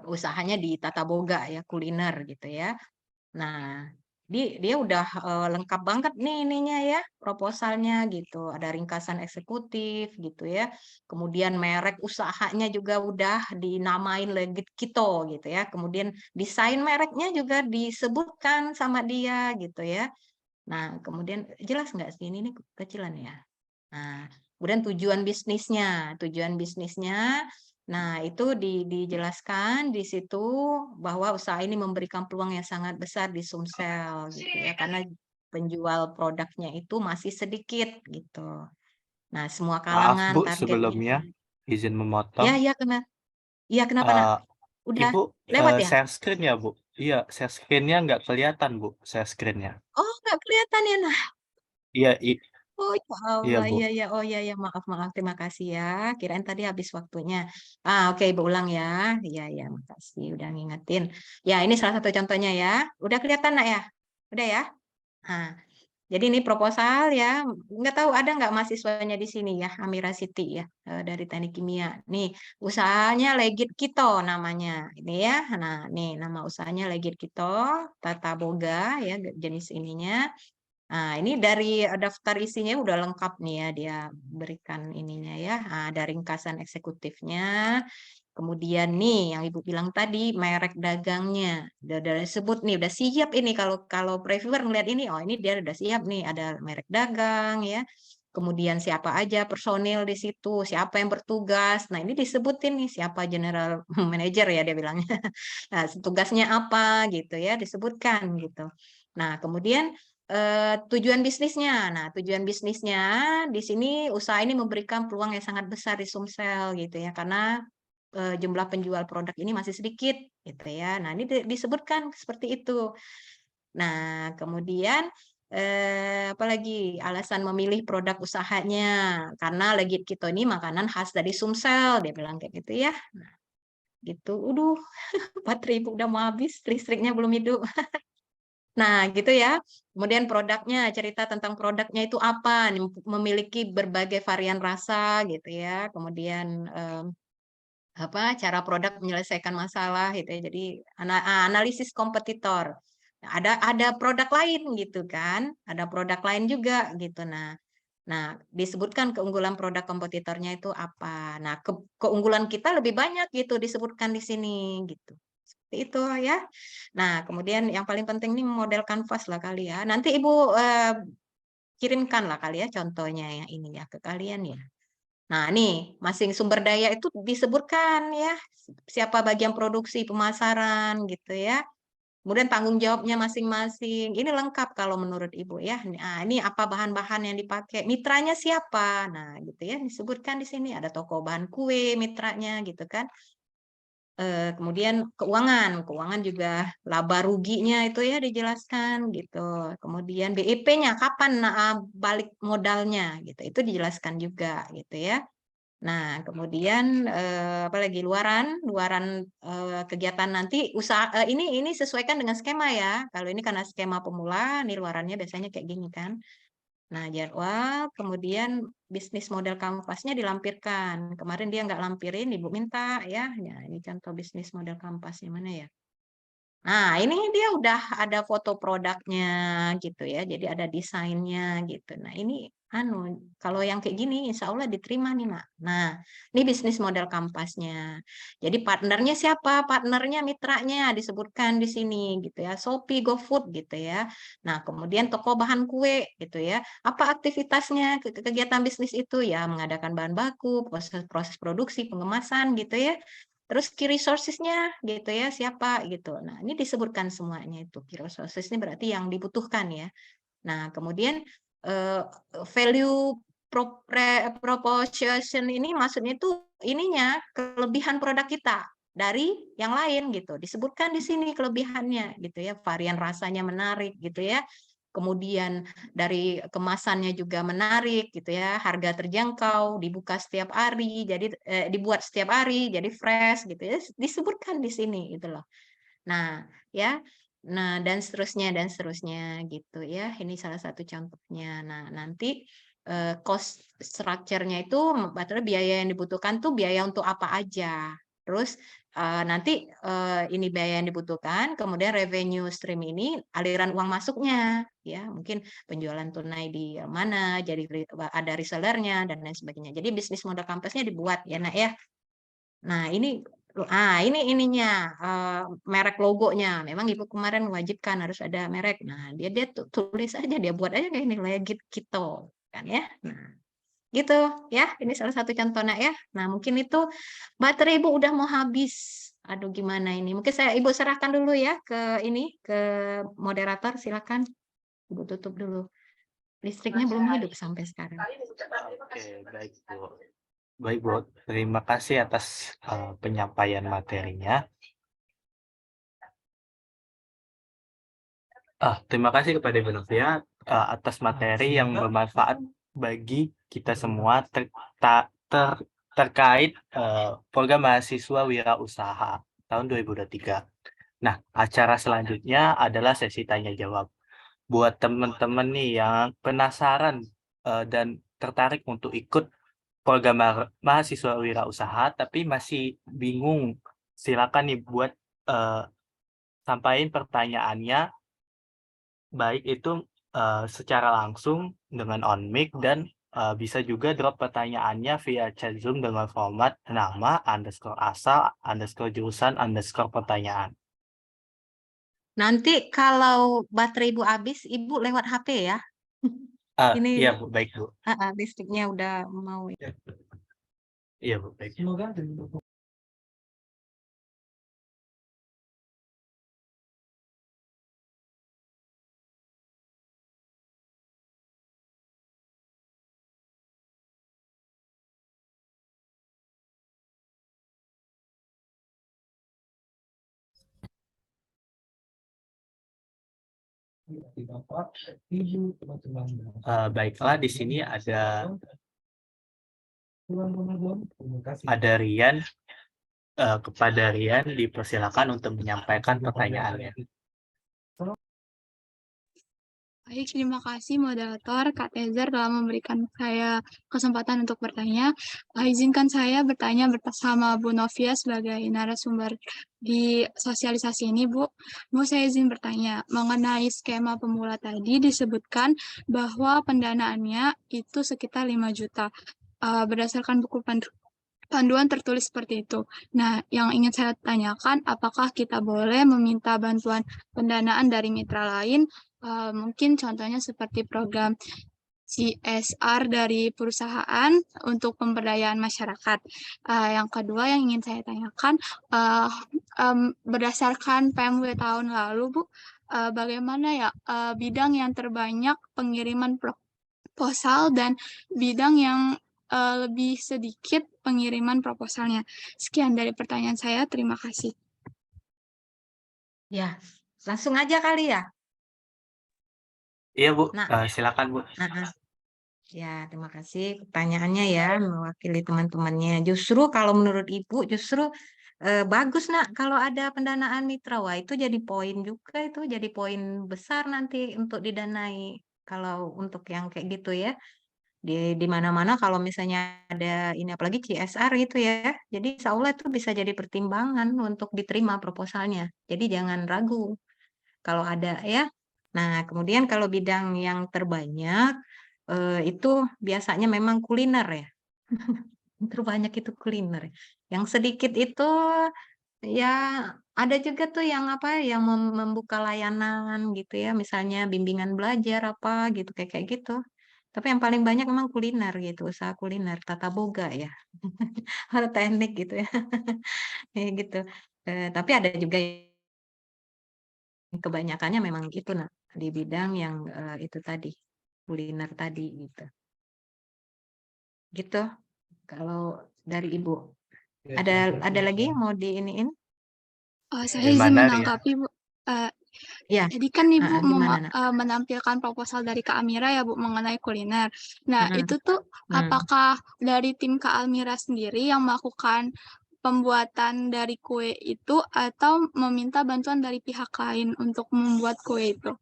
usahanya di Tata Boga ya, kuliner gitu ya. Nah dia udah lengkap banget nih ininya ya, proposalnya gitu. Ada ringkasan eksekutif gitu ya. Kemudian merek usahanya juga udah dinamain Legit Kito gitu ya. Kemudian desain mereknya juga disebutkan sama dia gitu ya. Nah, kemudian jelas nggak sih ini kecilan ya. Nah, kemudian tujuan bisnisnya. Nah, itu dijelaskan di situ bahwa usaha ini memberikan peluang yang sangat besar di Sumsel gitu ya, karena penjual produknya itu masih sedikit gitu. Nah, semua Maaf kalangan Bu, targetnya. sebelumnya izin Ya, memotong. iya kenapa nak? Eh, Udah Ibu lewat ya? share screen ya Bu? Iya, share screen-nya nggak kelihatan Bu, share screen-nya. Oh, nggak kelihatan ya nah. Iya, Oh ya iya Allah, Bu. iya ya, oh ya ya, maaf maaf, terima kasih ya. Kirain tadi habis waktunya. Oke, Ibu ulang ya. Iya ya, makasih udah ngingetin. Ya, ini salah satu contohnya ya. Udah kelihatan nak ya? Udah ya? Nah, jadi ini proposal ya. Nggak tahu ada nggak mahasiswanya di sini ya, Amira Siti ya, dari Teknik Kimia. Nih, usahanya Legit Kito namanya. Ini ya. Nah, nih nama usahanya Legit Kito, Tata Boga ya jenis ininya. Nah, ini dari daftar isinya udah lengkap nih ya, dia berikan ininya ya. Nah, ada ringkasan eksekutifnya. Kemudian nih yang Ibu bilang tadi merek dagangnya udah disebut nih, udah siap ini kalau kalau reviewer ngeliat ini, oh ini dia udah siap nih, ada merek dagang ya. Kemudian siapa aja personil di situ, siapa yang bertugas. Nah, ini disebutin nih siapa general manager ya dia bilangnya. Nah, tugasnya apa gitu ya, disebutkan gitu. Nah, kemudian tujuan bisnisnya. Nah, tujuan bisnisnya di sini usaha ini memberikan peluang yang sangat besar di Sumsel gitu ya, karena jumlah penjual produk ini masih sedikit gitu ya. Nah, ini disebutkan seperti itu. Nah, kemudian apalagi alasan memilih produk usahanya karena Legit Kito ini makanan khas dari Sumsel, dia bilang kayak gitu ya. Nah, gitu. Baterai Ibu udah mau habis, listriknya belum hidup. Nah, gitu ya. Kemudian produknya, cerita tentang produknya itu apa, memiliki berbagai varian rasa gitu ya. Kemudian cara produk menyelesaikan masalah gitu ya. Jadi analisis kompetitor. Nah, ada produk lain gitu kan, ada produk lain juga gitu. Nah, disebutkan keunggulan produk kompetitornya itu apa. Nah, keunggulan kita lebih banyak gitu disebutkan di sini gitu. Seperti itu ya. Nah, kemudian yang paling penting nih model kanvas lah kali ya. Nanti Ibu kirimkan lah kali ya contohnya yang ini ya ke kalian ya. Nah, nih, masing sumber daya itu disebutkan ya, siapa bagian produksi, pemasaran gitu ya. Kemudian tanggung jawabnya masing-masing. Ini lengkap kalau menurut Ibu ya. Nah, ini apa bahan-bahan yang dipakai? Mitranya siapa? Nah, gitu ya, disebutkan di sini ada toko bahan kue mitranya gitu kan. Kemudian keuangan juga laba ruginya itu ya dijelaskan gitu. Kemudian BEP-nya kapan balik modalnya gitu. Itu dijelaskan juga gitu ya. Nah, kemudian apalagi luaran kegiatan nanti usaha ini sesuaikan dengan skema ya. Kalau ini karena skema pemula, ini luarannya biasanya kayak gini kan. Nah, jadwal, kemudian bisnis model kampasnya dilampirkan. Kemarin dia nggak lampirin, Ibu minta ya. Ya, ini contoh bisnis model kampasnya mana ya? Nah, ini dia udah ada foto produknya gitu ya. Jadi ada desainnya gitu. Nah, ini kalau yang kayak gini insya Allah diterima nih, Nak. Nah, ini bisnis model kampasnya. Jadi partnernya siapa? Partnernya mitranya disebutkan di sini gitu ya. Shopee, GoFood gitu ya. Nah, kemudian toko bahan kue gitu ya. Apa aktivitasnya? Kegiatan bisnis itu ya mengadakan bahan baku, proses produksi, pengemasan gitu ya. Terus key resources-nya gitu ya, siapa gitu. Nah, ini disebutkan semuanya itu. Key resources ini berarti yang dibutuhkan ya. Nah, kemudian value proposition ini maksudnya itu ininya kelebihan produk kita dari yang lain gitu. Disebutkan di sini kelebihannya gitu ya, varian rasanya menarik gitu ya. Kemudian dari kemasannya juga menarik gitu ya, harga terjangkau, dibuka setiap hari, jadi dibuat setiap hari, jadi fresh gitu ya, disebutkan di sini gitu loh. Nah, ya. Nah, dan seterusnya gitu ya. Ini salah satu contohnya. Nah, nanti cost structure-nya itu maksudnya biaya yang dibutuhkan tuh biaya untuk apa aja. Terus nanti ini biaya yang dibutuhkan, kemudian revenue stream ini aliran uang masuknya, ya mungkin penjualan tunai di mana, jadi ada resellernya dan lain sebagainya. Jadi bisnis model kampusnya dibuat ya, Nak ya. Nah ini ininya merek logonya. Memang Ibu kemarin mewajibkan harus ada merek. Nah dia tulis aja, dia buat aja kayak ini legit gitu kan ya. Nah gitu ya, ini salah satu contoh Nak ya. Nah mungkin itu baterai Ibu udah mau habis. Aduh gimana ini? Mungkin Ibu serahkan dulu ya ke moderator, silakan. Ibu tutup dulu. Listriknya belum hidup sampai sekarang. Oke, baik Bu. Baik Bu, terima kasih atas penyampaian materinya. Terima kasih kepada Ibu Novia atas materi yang bermanfaat bagi kita semua terkait program mahasiswa wirausaha tahun 2023. Nah, acara selanjutnya adalah sesi tanya jawab. Buat teman-teman nih yang penasaran dan tertarik untuk ikut program mahasiswa wirausaha tapi masih bingung, silakan nih buat sampaikan pertanyaannya, baik itu secara langsung dengan on mic dan bisa juga drop pertanyaannya via chat Zoom dengan format nama, _asal, _jurusan, _pertanyaan. Nanti kalau baterai Ibu habis, Ibu lewat HP ya. Ini Iya Bu, baik Bu. listriknya udah mau. Iya Bu, baik. Baiklah, di sini ada Rian. Kepada Rian dipersilakan untuk menyampaikan pertanyaannya. Baik, terima kasih moderator Kak Tezer telah memberikan saya kesempatan untuk bertanya. Izinkan saya bertanya bersama Bu Novia sebagai narasumber di sosialisasi ini, Bu. Saya izin bertanya, mengenai skema pemula tadi disebutkan bahwa pendanaannya itu sekitar 5 juta. Berdasarkan buku panduan tertulis seperti itu. Nah, yang ingin saya tanyakan, apakah kita boleh meminta bantuan pendanaan dari mitra lain? Mungkin contohnya seperti program CSR dari perusahaan untuk pemberdayaan masyarakat. Yang kedua yang ingin saya tanyakan, berdasarkan PMW tahun lalu, Bu, bagaimana ya bidang yang terbanyak pengiriman proposal dan bidang yang lebih sedikit pengiriman proposalnya. Sekian dari pertanyaan saya, terima kasih. Ya, langsung aja kali ya. Iya, Bu. Nah. Silakan, Bu. Ya, terima kasih pertanyaannya ya, mewakili teman-temannya. Justru kalau menurut Ibu, justru bagus nak kalau ada pendanaan mitra. Wah, itu jadi poin juga, itu jadi poin besar nanti untuk didanai. Kalau untuk yang kayak gitu ya, di mana-mana kalau misalnya ada ini apalagi CSR gitu ya. Jadi insya Allah itu bisa jadi pertimbangan untuk diterima proposalnya. Jadi jangan ragu kalau ada ya. Nah, kemudian kalau bidang yang terbanyak itu biasanya memang kuliner ya. Terbanyak itu kuliner. Yang sedikit itu ya ada juga tuh yang apa yang membuka layanan gitu ya, misalnya bimbingan belajar apa gitu kayak gitu. Tapi yang paling banyak memang kuliner gitu, usaha kuliner, tata boga ya. Atau teknik gitu ya. Kayak gitu. Tapi ada juga yang kebanyakannya memang gitu nah di bidang yang itu tadi, kuliner tadi gitu. Gitu. Kalau dari Ibu. Ada lagi mau diiniin? Saya izin Gimana, Ria? menanggapi, Bu. Ya, Jadi kan Ibu gimana nak? menampilkan proposal dari Kak Amira ya Bu mengenai kuliner. Nah, Mm-mm. itu tuh apakah dari tim Kak Amira sendiri yang melakukan pembuatan dari kue itu atau meminta bantuan dari pihak lain untuk membuat kue itu?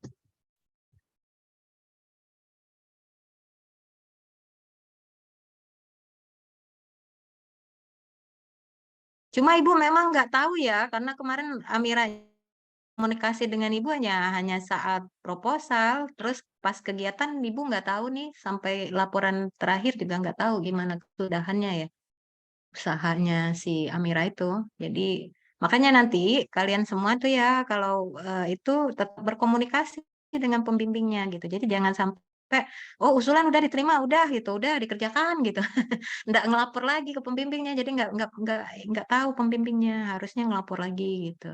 Cuma Ibu memang nggak tahu ya, karena kemarin Amira komunikasi dengan Ibu hanya saat proposal, terus pas kegiatan Ibu nggak tahu nih, sampai laporan terakhir juga nggak tahu gimana kesudahannya ya, usahanya si Amira itu. Jadi makanya nanti kalian semua tuh ya, kalau itu tetap berkomunikasi dengan pembimbingnya gitu. Jadi jangan sampai, oh usulan udah diterima, udah gitu, udah dikerjakan gitu. Nggak ngelapor lagi ke pembimbingnya, jadi nggak tahu pembimbingnya, harusnya ngelapor lagi gitu.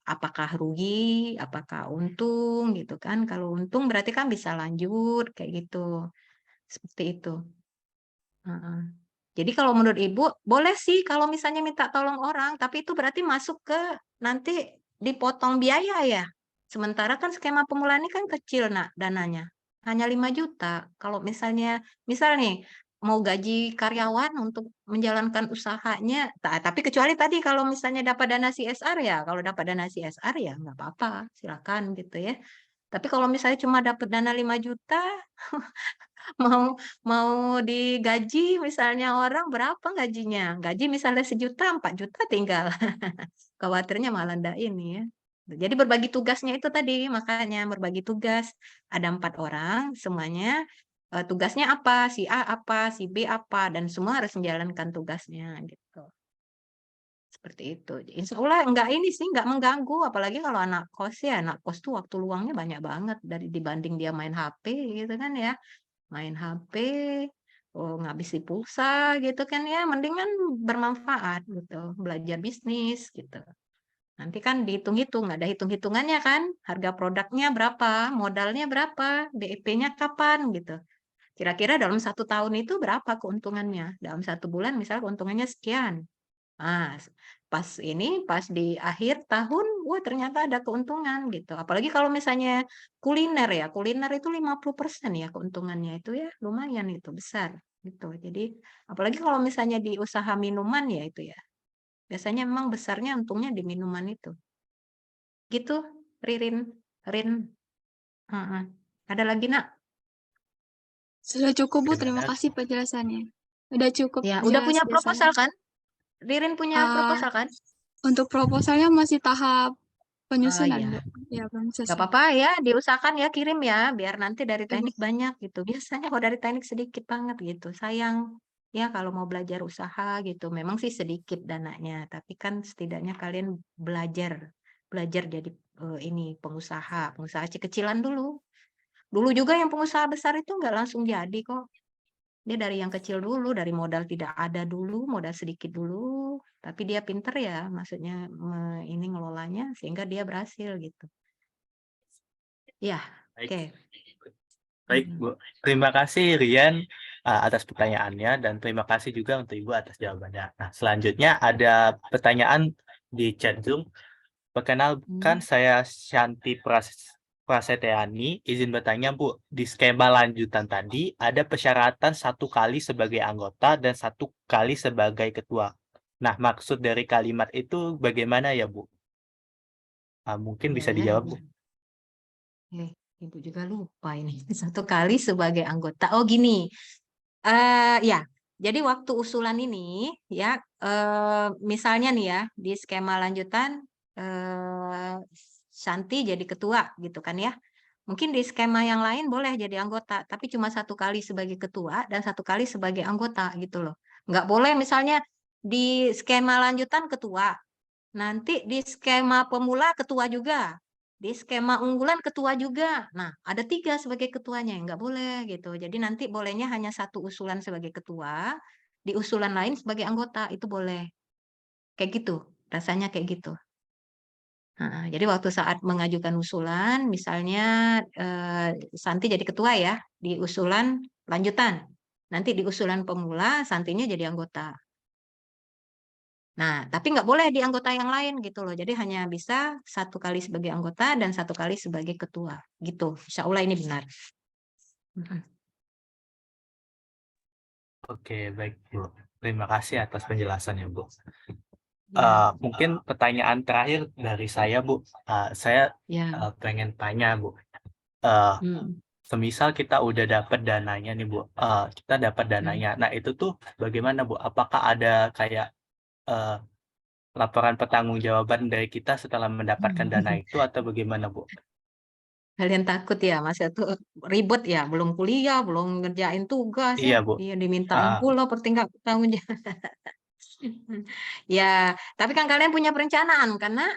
Apakah rugi, apakah untung gitu kan? Kalau untung berarti kan bisa lanjut kayak gitu, seperti itu. Jadi kalau menurut Ibu boleh sih kalau misalnya minta tolong orang, tapi itu berarti masuk ke nanti dipotong biaya ya. Sementara kan skema pemulaan ini kan kecil nak dananya, hanya 5 juta. Kalau misalnya, misal nih mau gaji karyawan untuk menjalankan usahanya, tapi kecuali tadi kalau misalnya dapat dana CSR ya, kalau dapat dana CSR ya nggak apa-apa, silakan gitu ya. Tapi kalau misalnya cuma dapat dana 5 juta, mau mau digaji misalnya orang berapa gajinya? Gaji misalnya 1 juta, 4 juta tinggal. Khawatirnya malah ndak ini ya. Jadi berbagi tugasnya itu tadi, makanya berbagi tugas. Ada 4 orang, semuanya tugasnya apa, si A apa, si B apa, dan semua harus menjalankan tugasnya gitu. Seperti itu. Insya Allah enggak ini sih, enggak mengganggu. Apalagi kalau anak kos ya, anak kos tuh waktu luangnya banyak banget dari dibanding dia main HP gitu kan ya. Main HP, ngabisi pulsa gitu kan ya, mendingan bermanfaat gitu, belajar bisnis gitu. Nanti kan dihitung-hitung, ada hitung-hitungannya kan, harga produknya berapa, modalnya berapa, BEP-nya kapan gitu. Kira-kira dalam 1 tahun itu berapa keuntungannya? Dalam 1 bulan misalnya keuntungannya sekian. Nah, pas di akhir tahun, wah ternyata ada keuntungan gitu. Apalagi kalau misalnya kuliner ya, kuliner itu 50% ya keuntungannya itu ya, lumayan itu besar gitu. Jadi apalagi kalau misalnya di usaha minuman ya itu ya. Biasanya memang besarnya untungnya di minuman itu. Gitu, Rin. Heeh. Ada lagi nak? Sudah cukup Bu, terima Gimana? kasih penjelasannya. Udah cukup Ya, udah jelas punya biasanya. proposal kan? Ririn punya Ah, proposal kan? Untuk proposalnya masih tahap Oh penyusunan iya. Bu. Ya, belum Gak selesai. apa-apa ya, diusahakan ya kirim ya, biar nanti dari Ya, Bu. teknik banyak gitu. Biasanya kalau dari teknik sedikit banget gitu. Sayang ya kalau mau belajar usaha gitu. Memang sih sedikit dananya, tapi kan setidaknya kalian belajar jadi ini pengusaha kecil-kecilan dulu. Dulu juga yang pengusaha besar itu nggak langsung jadi kok. Dia dari yang kecil dulu, dari modal tidak ada dulu, modal sedikit dulu, tapi dia pinter ya, maksudnya ini ngelolanya sehingga dia berhasil gitu. Ya, Baik, oke. baik Bu. Terima kasih Rian atas pertanyaannya dan terima kasih juga untuk Ibu atas jawabannya. Nah, selanjutnya ada pertanyaan di chat Zoom. Perkenalkan, saya Shanti Prasetyani. Izin bertanya, Bu. Di skema lanjutan tadi, ada persyaratan 1 kali sebagai anggota dan 1 kali sebagai ketua. Nah, maksud dari kalimat itu bagaimana ya, Bu? Mungkin bisa dijawab, Bu. Ibu juga lupa ini. 1 kali sebagai anggota. Oh, gini. Ya, jadi waktu usulan ini, ya, misalnya nih ya, di skema lanjutan, Shanti jadi ketua gitu kan ya. Mungkin di skema yang lain boleh jadi anggota, tapi cuma 1 kali sebagai ketua dan 1 kali sebagai anggota gitu loh. Nggak boleh misalnya di skema lanjutan ketua, nanti di skema pemula ketua juga, di skema unggulan ketua juga. Nah, ada 3 sebagai ketuanya, nggak boleh gitu. Jadi nanti bolehnya hanya 1 usulan sebagai ketua, di usulan lain sebagai anggota, itu boleh. Kayak gitu, rasanya kayak gitu. Jadi waktu saat mengajukan usulan, misalnya Santi jadi ketua ya, di usulan lanjutan. Nanti di usulan pemula, Santinya jadi anggota. Nah, tapi nggak boleh di anggota yang lain gitu loh. Jadi hanya bisa 1 kali sebagai anggota dan 1 kali sebagai ketua. Gitu. Insya Allah ini benar. Oke, baik, Bu. Terima kasih atas penjelasannya, Bu. Ya, Mungkin pertanyaan terakhir dari saya, Bu. Saya ya. pengen tanya, Bu. Eh, Hmm. Semisal kita udah dapat dananya nih, Bu. Kita dapat dananya. Nah, itu tuh bagaimana, Bu? Apakah ada kayak laporan pertanggungjawaban dari kita setelah mendapatkan dana itu atau bagaimana, Bu? Kalian takut ya, masa itu ribet ya, belum kuliah, belum ngerjain tugas ya, Iya, Bu. iya dimintain Ah, pula pertanggung jawab. Ya, tapi kan kalian punya perencanaan karena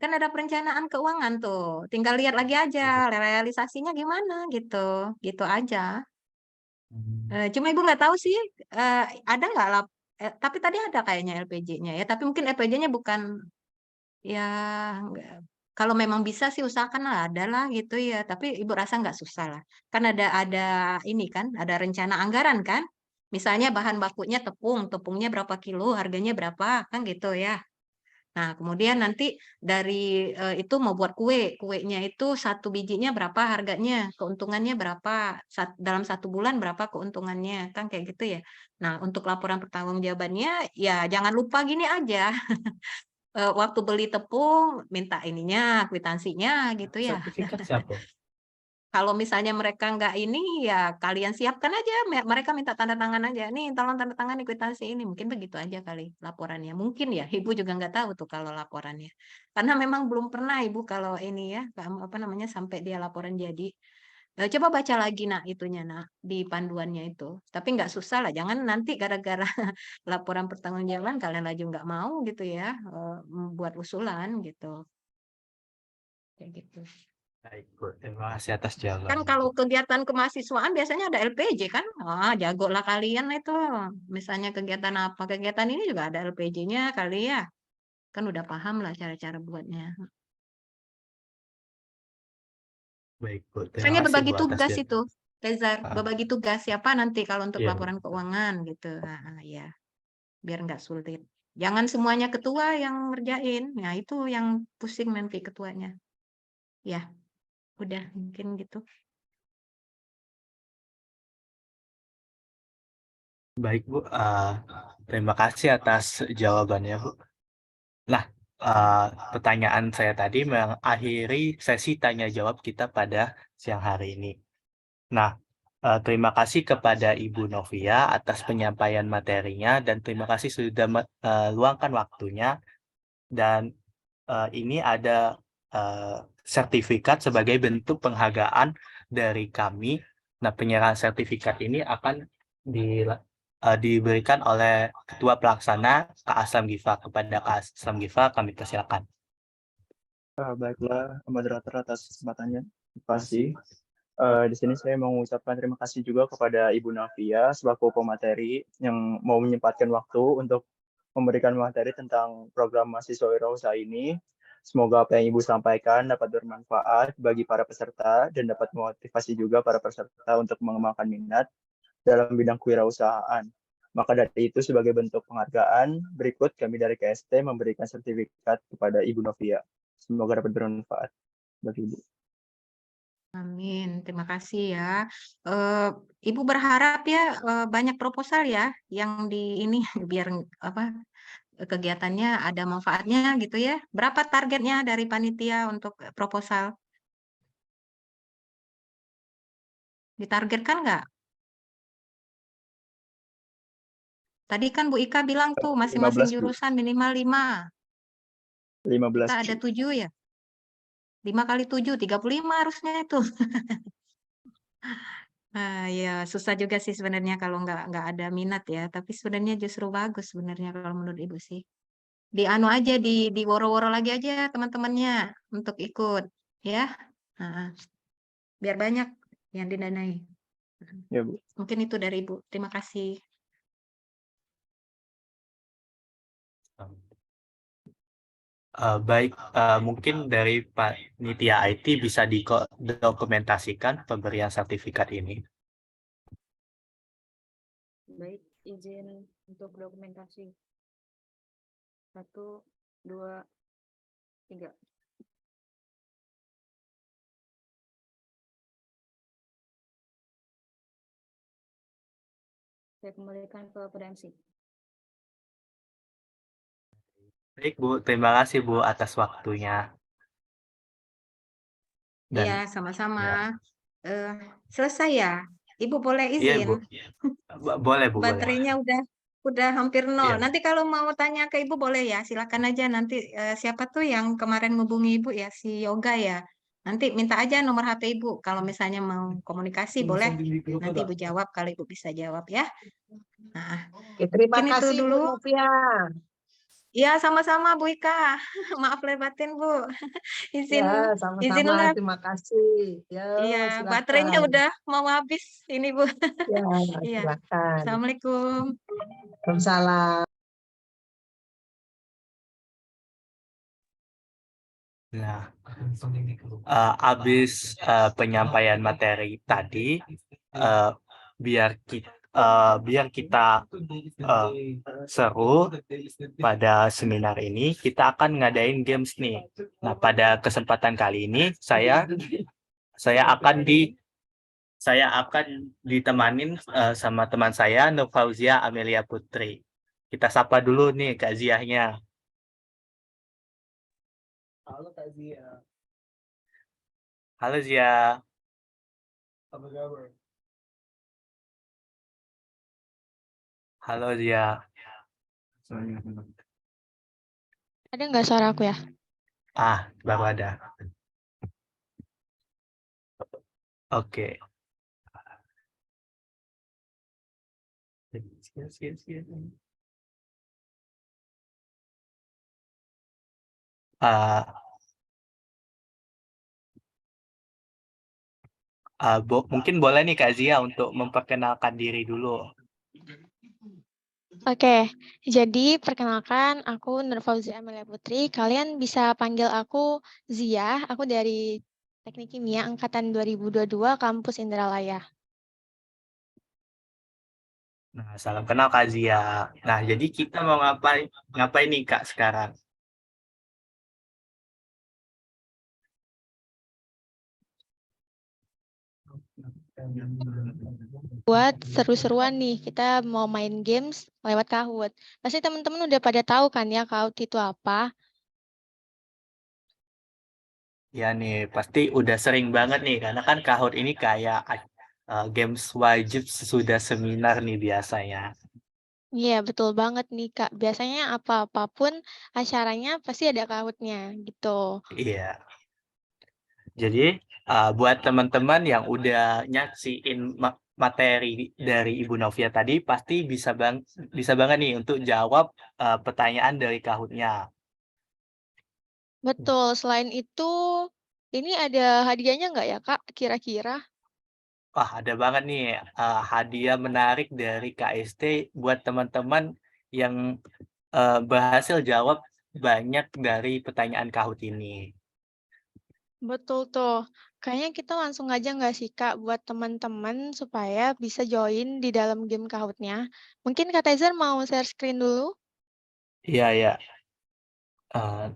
kan ada perencanaan keuangan tuh. Tinggal lihat lagi aja realisasinya gimana gitu. Gitu aja. Cuma Ibu nggak tahu sih ada nggak tapi tadi ada kayaknya LPJ-nya ya, tapi mungkin LPJ-nya bukan ya kalau memang bisa sih usahakan lah ada lah gitu ya, tapi Ibu rasa nggak susah lah. Kan ada ini kan, ada rencana anggaran kan. Misalnya bahan bakunya tepungnya berapa kilo, harganya berapa, kan gitu ya. Nah, kemudian nanti dari itu mau buat kuenya itu 1 bijinya berapa harganya, keuntungannya berapa, dalam 1 bulan berapa keuntungannya, kan kayak gitu ya. Nah, untuk laporan pertanggungjawabannya, ya jangan lupa gini aja, waktu beli tepung minta ininya, kwitansinya gitu ya. sertifikat siapa? Kalau misalnya mereka nggak ini, ya kalian siapkan aja, mereka minta tanda tangan aja. Nih, tolong tanda tangan kwitansi ini. Mungkin begitu aja kali laporannya. Mungkin ya, Ibu juga nggak tahu tuh kalau laporannya. Karena memang belum pernah Ibu kalau ini ya, apa namanya, sampai dia laporan jadi. Coba baca lagi nak itunya nak, di panduannya itu. Tapi nggak susah lah, jangan nanti gara-gara laporan pertanggungjawaban kalian laju nggak mau gitu ya, membuat usulan gitu. Kayak gitu. Baik, Bu. Terima kasih atas Kan jawabannya, kalau Bu. kegiatan kemahasiswaan biasanya ada LPJ kan? Jago lah kalian itu. Misalnya kegiatan apa? Kegiatan ini juga ada LPJ-nya kali ya. Kan udah paham lah cara-cara buatnya. Baik, Bu. Terima Misalnya kasih, berbagi Bu, atas tugas jawabannya. itu. Reza, berbagi tugas siapa nanti kalau untuk Iya, Bu. laporan keuangan gitu. Ya, biar nggak sulit. Jangan semuanya ketua yang ngerjain. Nah, itu yang pusing nanti ketuanya. Ya, udah mungkin gitu. Baik, Bu. Terima kasih atas jawabannya, Bu. Nah, pertanyaan saya tadi mengakhiri sesi tanya jawab kita pada siang hari ini. Nah, terima kasih kepada Ibu Novia atas penyampaian materinya dan terima kasih sudah meluangkan waktunya. Dan ini ada sertifikat sebagai bentuk penghargaan dari kami. Nah, penyerahan sertifikat ini akan diberikan oleh Ketua Pelaksana Kak Aslam Giva. Kepada Kak Aslam Giva kami persilakan. Baiklah, moderator atas kesempatannya. Terima kasih. Di sini saya mau mengucapkan terima kasih juga kepada Ibu Navia selaku pemateri yang mau menyempatkan waktu untuk memberikan materi tentang program mahasiswa wirausaha ini. Semoga apa yang Ibu sampaikan dapat bermanfaat bagi para peserta dan dapat memotivasi juga para peserta untuk mengembangkan minat dalam bidang kewirausahaan. Maka dari itu sebagai bentuk penghargaan, berikut kami dari KST memberikan sertifikat kepada Ibu Novia. Semoga dapat bermanfaat bagi Ibu. Amin, terima kasih ya. Ibu berharap ya banyak proposal ya yang di ini biar apa kegiatannya ada manfaatnya gitu ya. Berapa targetnya dari panitia untuk proposal? Ditargetkan nggak? Tadi kan Bu Ika bilang tuh masing-masing 15, Bu. jurusan minimal 5. 15, Kita ada 7 ya. 5 kali 7, 35 harusnya itu. Ya susah juga sih sebenarnya kalau nggak ada minat ya. Tapi sebenarnya justru bagus sebenarnya kalau menurut Ibu sih. Di anu aja di woro-woro lagi aja teman-temannya untuk ikut ya. Nah, biar banyak yang didanai. Ya, Bu. Mungkin itu dari Ibu. Terima kasih. Baik, mungkin dari panitia IT bisa didokumentasikan pemberian sertifikat ini. Baik, izin untuk dokumentasi. 1, 2, 3. Saya kembalikan ke PDMC. Baik, Bu. Terima kasih, Bu, atas waktunya. Iya, Dan sama-sama. Selesai ya? Ibu boleh iya, izin? Bu. Boleh, Bu, boleh. Baterainya udah hampir nol. Iya, Bu. Nanti kalau mau tanya ke Ibu boleh ya, silakan aja nanti siapa tuh yang kemarin ngubungi Ibu ya, si Yoga ya. Nanti minta aja nomor HP Ibu. Kalau misalnya mau komunikasi boleh. Nanti Ibu jawab kalau Ibu bisa jawab ya. Nah, Terima mungkin itu kasih Bu dulu. Novia. Ya, sama-sama Bu Ika. Maaf lahir batin Bu. Izin Ya, sama-sama. izinlah. Terima kasih. Ya, Iya, baterainya silakan. udah mau habis ini Bu. Ya, Iya. silakan. Assalamualaikum. Waalaikumsalam. Nah, habis penyampaian materi tadi, biar kita seru pada seminar ini, kita akan ngadain games nih. Nah, pada kesempatan kali ini saya akan ditemanin sama teman saya, Nur Fauzia Amelia Putri. Kita sapa dulu nih Kak Ziahnya. Halo Kak Zia. Halo Zia. Apa kabar? Halo Zia. Ada nggak suara aku ya? Baru ada. Oke. Mungkin boleh nih Kak Zia untuk memperkenalkan diri dulu. Oke, jadi perkenalkan aku Nur Fauzia Amelia Putri. Kalian bisa panggil aku Zia. Aku dari Teknik Kimia Angkatan 2022 Kampus Indralaya. Nah, salam kenal Kak Zia. Nah, jadi kita mau ngapain nih Kak sekarang? Buat seru-seruan nih, kita mau main games lewat Kahoot. Pasti teman-teman udah pada tahu kan ya Kahoot itu apa? Ya nih, pasti udah sering banget nih, karena kan Kahoot ini kayak games wajib sesudah seminar nih biasanya. Iya, betul banget nih Kak. Biasanya apapun acaranya pasti ada Kahoot-nya gitu. Iya. Jadi, buat teman-teman yang udah nyaksiin materi dari Ibu Novia tadi, pasti bisa banget nih untuk jawab pertanyaan dari Kahoot-nya. Betul, selain itu, ini ada hadiahnya nggak ya Kak, kira-kira? Wah, ada banget nih hadiah menarik dari KST buat teman-teman yang berhasil jawab banyak dari pertanyaan Kahoot ini. Betul tuh. Kayaknya kita langsung aja nggak sih Kak buat teman-teman supaya bisa join di dalam game Kahoot-nya. Mungkin Kak Tezer mau share screen dulu? Iya, iya. Eh,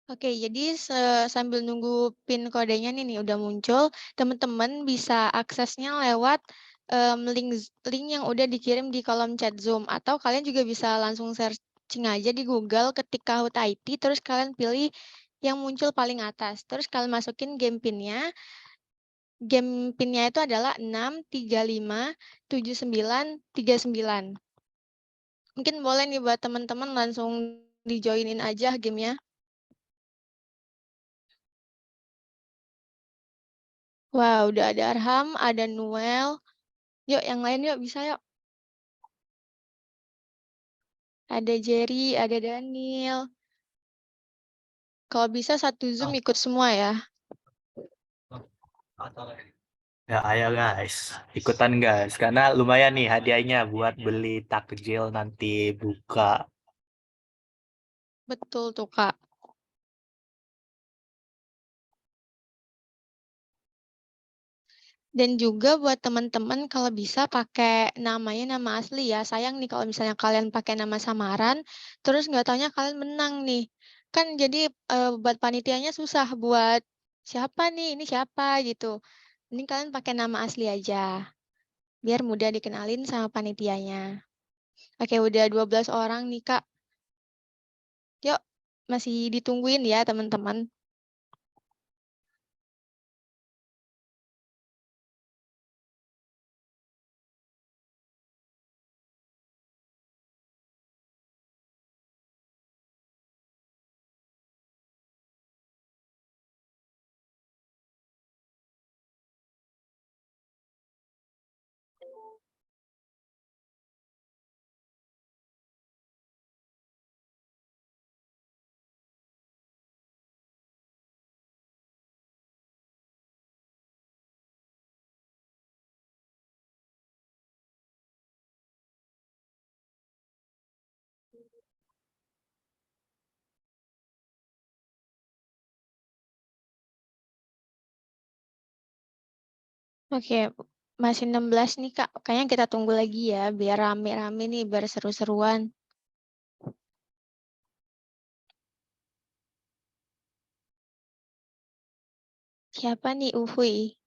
Oke, jadi sambil nunggu pin kodenya nih udah muncul, teman-teman bisa aksesnya lewat link yang udah dikirim di kolom chat Zoom, atau kalian juga bisa langsung searching aja di Google, ketik Kahoot IT, terus kalian pilih yang muncul paling atas, terus kalian masukin game pinnya. Game pinnya itu adalah 6357939. Mungkin boleh nih buat teman-teman langsung di-joinin aja gamenya. Wah, udah ada Arham, ada Noel. Yuk, yang lain yuk, bisa yuk. Ada Jerry, ada Daniel. Kalau bisa satu Zoom ikut semua ya. Ya, ayo guys, ikutan guys, karena lumayan nih hadiahnya buat beli takjil nanti buka. Betul tuh, Kak. Dan juga buat teman-teman kalau bisa pakai namanya nama asli ya. Sayang nih kalau misalnya kalian pakai nama samaran, terus nggak taunya kalian menang nih. Kan jadi buat panitianya susah buat siapa nih, ini siapa gitu. Ini kalian pakai nama asli aja, biar mudah dikenalin sama panitianya. Oke, udah 12 orang nih, Kak. Yuk, masih ditungguin ya, teman-teman. Oke, masih 16 nih, Kak. Kayaknya kita tunggu lagi ya, biar rame-rame nih, biar seru-seruan. Siapa nih, Uhuy?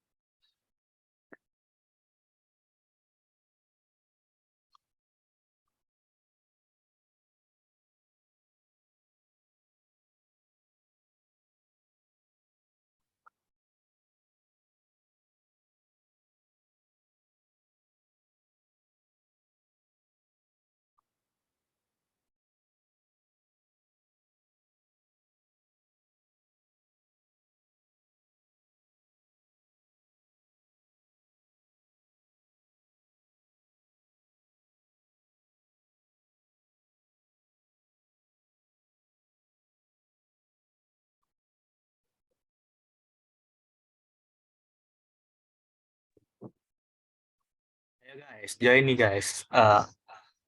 Ayo guys, join nih guys.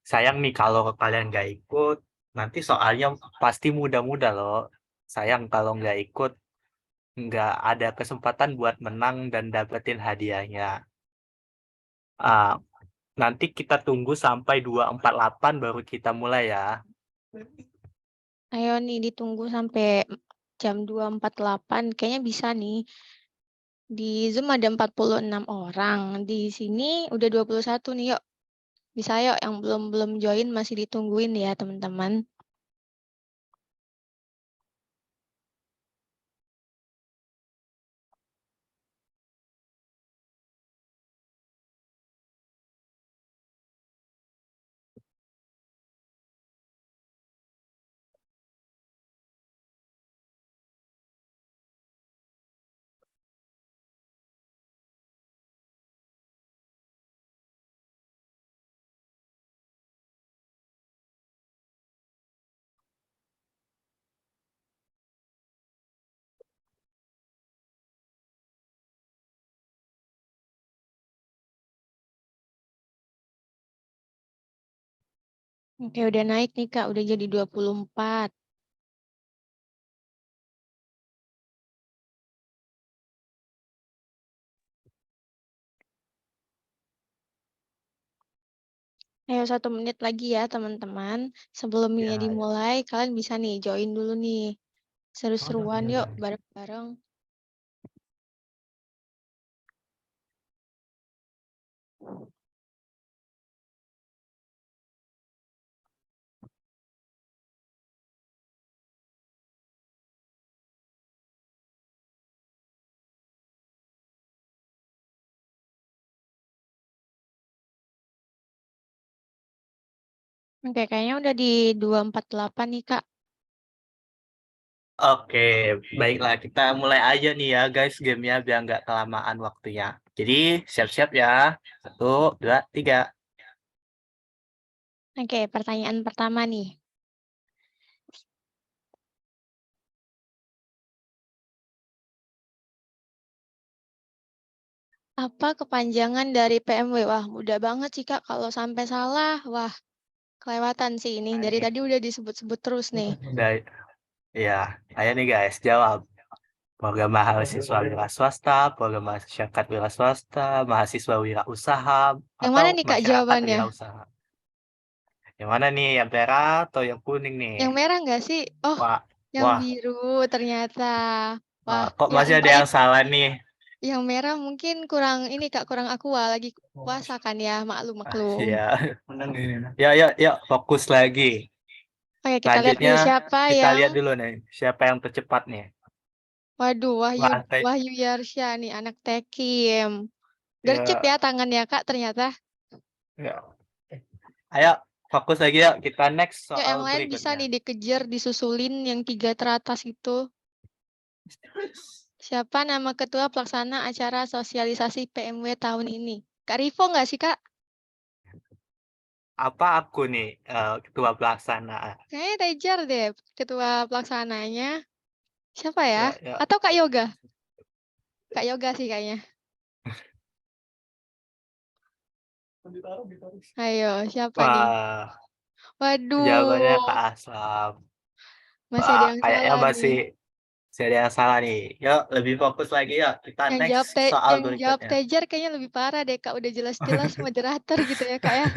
Sayang nih kalau kalian nggak ikut, nanti soalnya pasti mudah-mudah loh. Sayang kalau nggak ikut, nggak ada kesempatan buat menang dan dapetin hadiahnya. Ah, nanti kita tunggu sampai 248 baru kita mulai ya. Ayo nih, ditunggu sampai jam 2.48. Kayaknya bisa nih. Di Zoom ada 46 orang. Di sini udah 21 nih, yuk. Bisa yuk, yang belum join masih ditungguin ya teman-teman. Oke, udah naik nih Kak, udah jadi 24. Ayo 1 menit lagi ya teman-teman. Sebelum ini Ya, ya. dimulai, kalian bisa nih join dulu nih. Seru-seruan yuk bareng-bareng. Oke, kayaknya udah di 248 nih Kak. Oke, baiklah kita mulai aja nih ya guys gamenya biar nggak kelamaan waktunya. Jadi siap-siap ya. 1, 2, 3. Oke, pertanyaan pertama nih. Apa kepanjangan dari PMW? Wah, mudah banget sih Kak. Kalau sampai salah, wah, kelewatan sih ini. Dari tadi udah disebut-sebut terus nih. Ya, ayo nih guys jawab. Program mahasiswa wira swasta, program masyarakat wira swasta, mahasiswa wira usaha, Yang atau mana nih Kak masyarakat jawabannya? wira usaha. Yang mana nih? Yang merah atau yang kuning nih? Yang merah nggak sih? Oh, Wah, yang wah, biru ternyata. Wah, kok yang masih ada yang salah nih? yang merah mungkin kurang ini Kak, kurang aqua lagi puasa kan ya, maklum. Iya. Ya, ya, ya, fokus lagi. Oke, kita lihat Selanjutnya dulu siapa kita yang lihat dulu nih, siapa yang tercepat nih. waduh, Wah, Wahyu Yarsya nih anak Tekim. Gercep ya, ya tangannya Kak ternyata. ya. Ayo, fokus lagi ya. Kita next Yuk soal yang lain bisa berikutnya. nih dikejar, disusulin yang 3 teratas itu. Siapa nama ketua pelaksana acara sosialisasi PMW tahun ini? Kak Rivo nggak sih Kak? Apa aku nih ketua pelaksana? Kayaknya Tejar deh ketua pelaksananya. Siapa ya? Ya, ya. Atau Kak Yoga? Kak Yoga sih kayaknya. Ayo, siapa nih? Wah, jawabannya Waduh, Kak Aslam. masih ada Wah, yang kayaknya salah masih nih. ada yang salah nih. Yuk, lebih fokus lagi ya. Kita next soal Yang jawab berikutnya. Tejar kayaknya lebih parah deh Kak. Udah jelas-jelas moderator gitu ya Kak ya.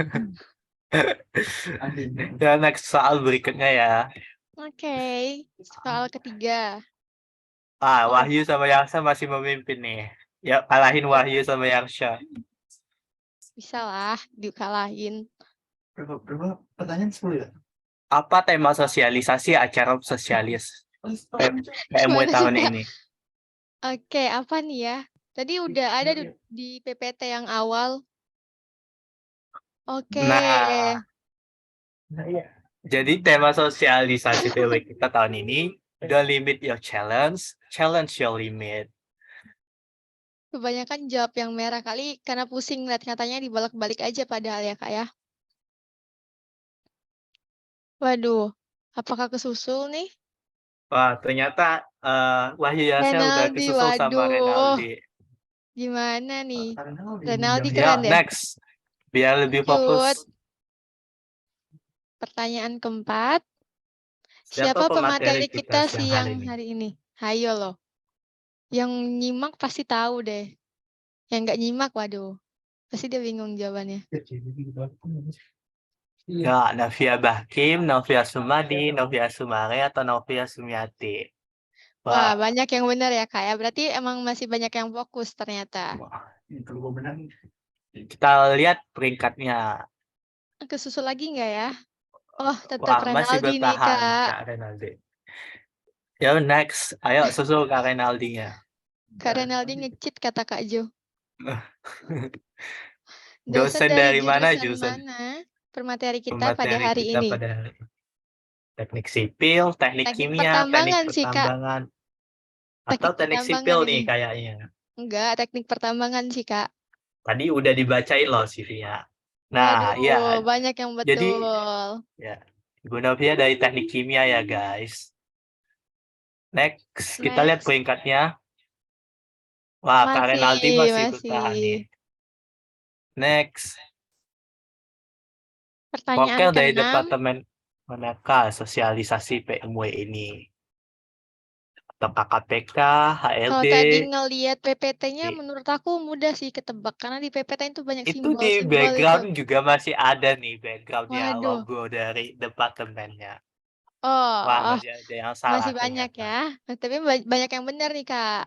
Ya, next soal berikutnya ya. Oke, soal ketiga. Oh, Wahyu sama Yaksa masih memimpin nih. Yuk, kalahin Wahyu sama Yaksa. bisa lah dikalahin. Berapa pertanyaan 10 ya? Apa tema sosialisasi acara sosialis PMW Gimana sih tahun Kak? ini? Oke, apa nih ya? Tadi udah ada di PPT yang awal. Oke, Nah, jadi tema sosialisasi PMW kita tahun ini, don't limit your challenge, challenge your limit. kebanyakan jawab yang merah kali karena pusing lihat katanya dibolak-balik aja padahal ya Kak ya. Waduh, apakah kesusul nih? Wah, ternyata Wahyu Yasa udah Renaldi, kesusul sama waduh. Renaldi. Gimana nih? Renaldi Yuk, keren deh. next. Biar lebih Lanjut. fokus. Pertanyaan keempat. Siapa Siapa pemateri pemateri kita siang hari siang ini? hari ini? Hayo loh. Yang nyimak pasti tahu deh. Yang nggak nyimak, waduh. Pasti dia bingung jawabannya. Ya, Novia Bahkim, Novia Sumadi, Novia Sumare, atau Novia Sumiati. Wah, Wah, banyak yang benar ya Kak ya. Berarti emang masih banyak yang fokus ternyata. kita lihat peringkatnya. Kesusul lagi nggak ya? Oh, tetap Wah, masih Renaldi nih, bertahan Kak. Kak Renaldi. Ya, next. Ayo susul Kak Renaldinya. Kak Renaldi nge-cheat kata Kak Jo. Dosen dari mana jurusan jurusan mana permateri kita pada pemateri hari kita ini? pada hari ini? Teknik sipil, teknik Teknik kimia, teknik pertambangan sih, Kak. pertambangan, atau Teknik teknik sipil pertambangan nih ini. kayaknya. Enggak, teknik pertambangan sih, Kak. Tadi udah dibacain loh CV-nya. Nah, Waduh, ya. banyak yang Jadi, betul. ya, Ibu Novia dari teknik kimia ya, guys. Next, kita lihat Next. peringkatnya. Wah, Kak Renaldi masih bertahan nih. Next, Pertanyaan Poker dari ke-6. Departemen manakah sosialisasi PMW ini? Atau KKPK, Kalau HLD, tadi ngelihat PPT-nya di- menurut aku mudah sih ketebak karena di PPT itu banyak itu di simbol-simbol itu. background juga masih ada nih backgroundnya Waduh. logo dari departemennya. Wah, Oh, masih ada yang salah masih banyak ternyata. ya. Tapi banyak yang benar nih, Kak.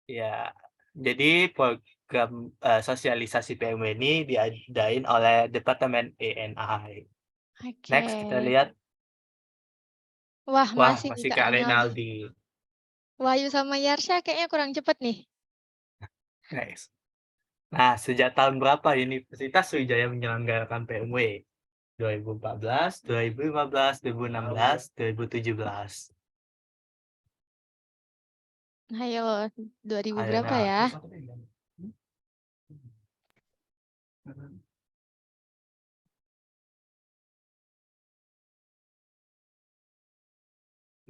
Ya, jadi program sosialisasi PMW ini diadain oleh Departemen ENI. Oke. Next, kita lihat. Wah, Wah, masih nih masih Kak Kak Renaldi. Renaldi. Wahyu sama Yarsha kayaknya kurang cepet nih. Next. Nah, sejak tahun berapa Universitas Sriwijaya menyelenggarakan PMW? 2014, 2015, 2016, 2017. Ayo, 2000 Ayo, berapa nah. ya?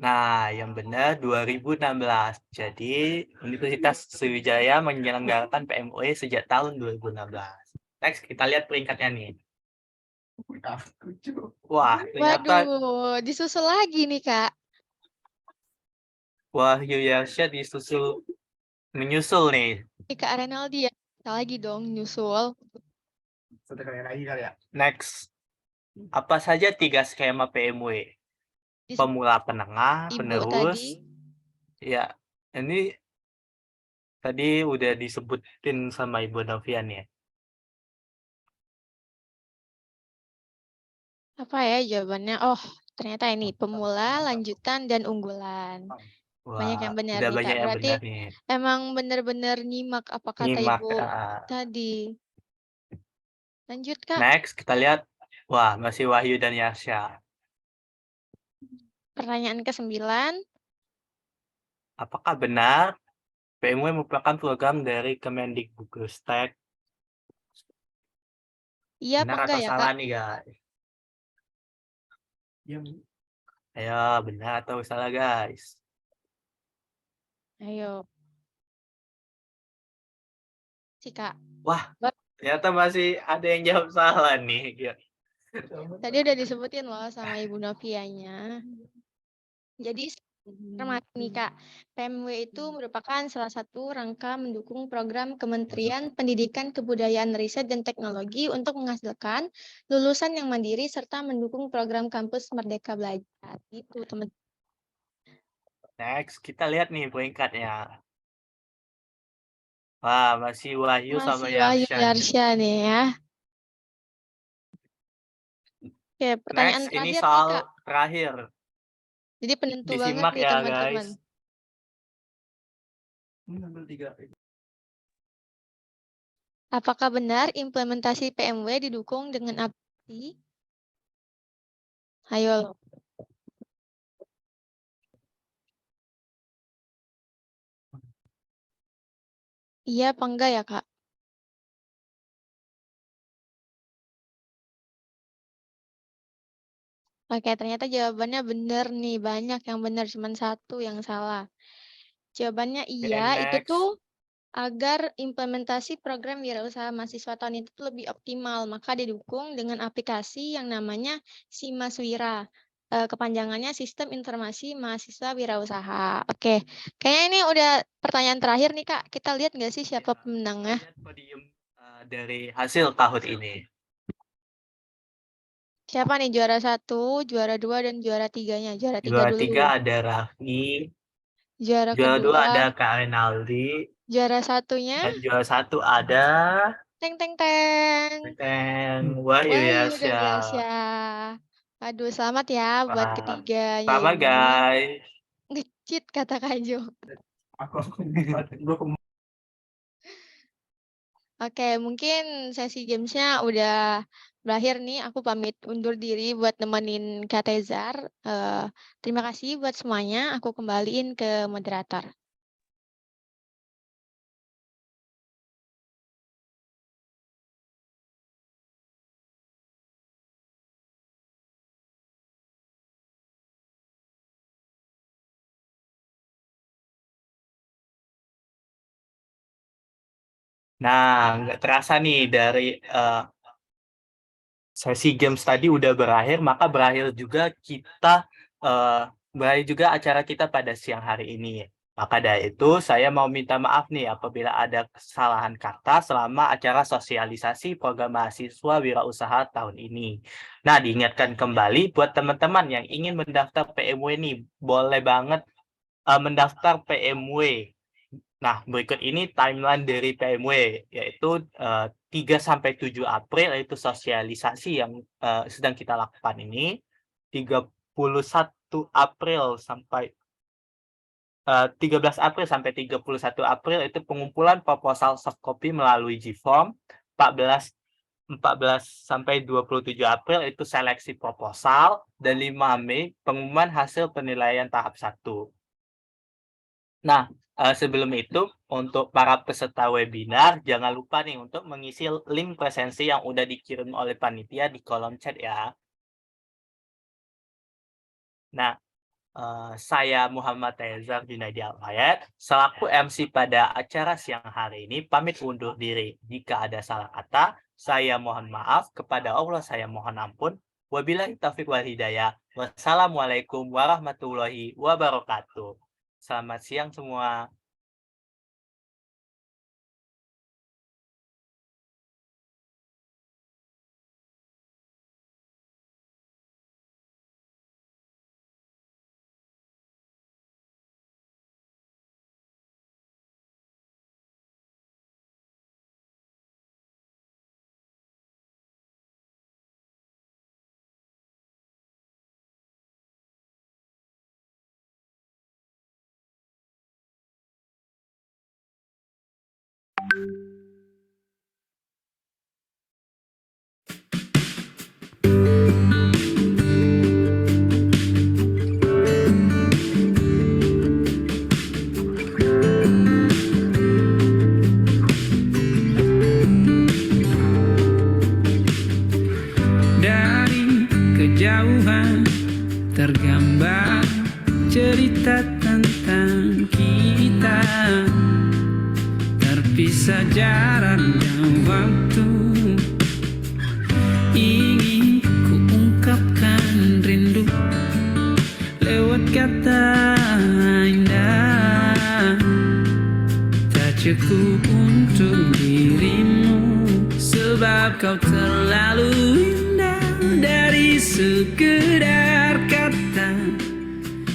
Nah, yang benar 2016. Jadi, Universitas Sriwijaya menyelenggarakan PMW sejak tahun 2016. Next, kita lihat peringkatnya nih. Wah, ternyata Waduh, disusul lagi nih Kak. Wahyu Yarsha menyusul nih. Ini Kak Renaldi ya. Kita lagi dong nyusul. Next. Apa saja 3 skema PMW? Pemula, penengah, Ibu penerus. tadi. Ya, ini tadi udah disebutin sama Ibu Novian ya. Apa ya jawabannya? Oh, ternyata ini pemula, lanjutan, dan unggulan. Banyak Wah, yang benar udah nih banyak Kak. yang Berarti benar nih. emang benar-benar nyimak apa kata Nyimak. Ibu tadi. Lanjut Kak. Next, kita lihat. Wah, masih Wahyu dan Yarsha. Pertanyaan ke-9. Apakah benar PMW merupakan program dari Kemendikbudristek? Iya apa Benar enggak atau ya salah Kak? nih, guys? Ayo, benar atau salah, guys? Ayo. Si Kak. Wah, ternyata masih ada yang jawab salah nih. Tadi udah disebutin loh sama Ibu Novianya. Jadi informasi nih Kak, PMW itu merupakan salah satu rangka mendukung program Kementerian Pendidikan, Kebudayaan, Riset, dan Teknologi untuk menghasilkan lulusan yang mandiri serta mendukung program kampus Merdeka Belajar. Itu teman-teman. Next, kita lihat nih peringkatnya. Wah, masih Wahyu sama Masih Wahyu Yarsha nih. Yarsha nih ya. Oke, pertanyaan Next, ini terakhir nih soal Kak. terakhir. Jadi penentu banget Disimak nih ya, teman-teman. guys. Apakah benar implementasi PMW didukung dengan aplikasi? Ayo. Iya apa enggak ya Kak? Oke, ternyata jawabannya benar nih. Banyak yang benar, cuma satu yang salah. Jawabannya iya, itu next. tuh agar implementasi program wirausaha mahasiswa tahun itu lebih optimal, maka didukung dengan aplikasi yang namanya Simaswira. Kepanjangannya Sistem Informasi Mahasiswa Wirausaha. Oke, kayaknya ini udah pertanyaan terakhir nih Kak. Kita lihat nggak sih siapa pemenangnya? Lihat podium dari hasil tahun ini. Siapa nih juara 1, juara 2, dan juara 3-nya? Juara 3 Juara dulu. 3 ada Raffi. Juara Juara 2 kedua, ada Kak Renaldi. juara 1-nya. Dan juara 1 ada Teng teng teng. Wahyu Wahyu dan Yasya. Yasya. Aduh, selamat ya buat Wah, ketiganya sama ini. guys. Ngecit kata Kak Jo. Oke, mungkin sesi gamesnya udah berakhir nih. Aku pamit undur diri buat nemenin Kak Tezar. Terima kasih buat semuanya. Aku kembaliin ke moderator. Nah, nggak terasa nih dari sesi games tadi udah berakhir, maka berakhir juga acara kita pada siang hari ini. Maka dari itu, saya mau minta maaf nih apabila ada kesalahan kata selama acara sosialisasi program mahasiswa wirausaha tahun ini. Nah, diingatkan kembali buat teman-teman yang ingin mendaftar PMW nih, boleh banget mendaftar PMW. Nah, berikut ini timeline dari PMW, yaitu 3-7 April, yaitu sosialisasi yang sedang kita lakukan ini. 13 April sampai 31 April itu pengumpulan proposal soft copy melalui Gform. 14 sampai 27 April itu seleksi proposal, dan 5 Mei pengumuman hasil penilaian tahap 1. Nah, sebelum itu, untuk para peserta webinar, jangan lupa nih untuk mengisi link presensi yang udah dikirim oleh panitia di kolom chat ya. Nah, saya Muhammad Tezar Junaidi Al-Hayat, selaku MC pada acara siang hari ini, pamit undur diri. Jika ada salah kata, saya mohon maaf. Kepada Allah, saya mohon ampun. Wabillahi taufiq wal hidayah. Wassalamualaikum warahmatullahi wabarakatuh. Selamat siang semua. Dari kejauhan tergambar cerita tentang kita, terpisah jarak dan waktu. Ingin ku ungkapkan rindu lewat kata indah, tak cukup untuk dirimu, sebab kau terlalu indah. Dari sekedar kata,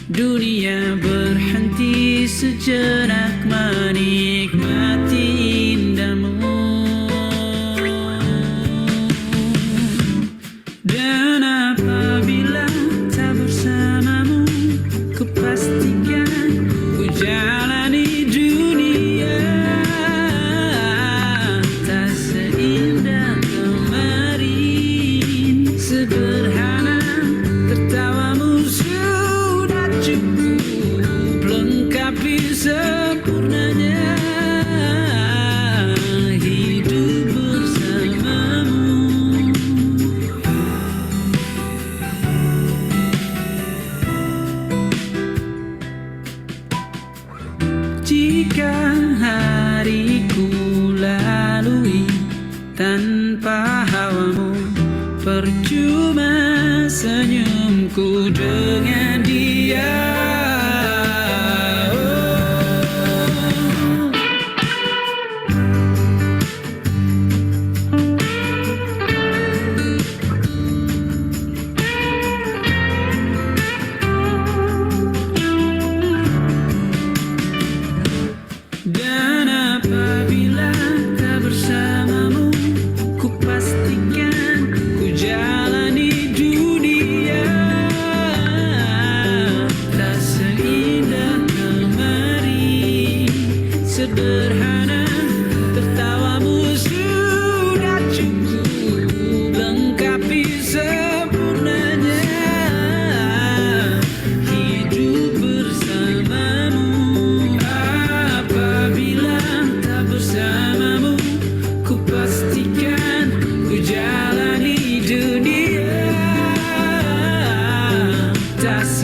dunia berhenti sejenak menikmati indahmu. Dan apabila tak bersamamu, kupastikan ku jalani dunia tak seindah kemarin. Sederhana tertawamu sudah cukup lengkapi sempurnanya hidup bersamamu. Jika hariku lalui tanpa hawamu, percuma senyumku dengan dia. Dan apabila tak bersamamu,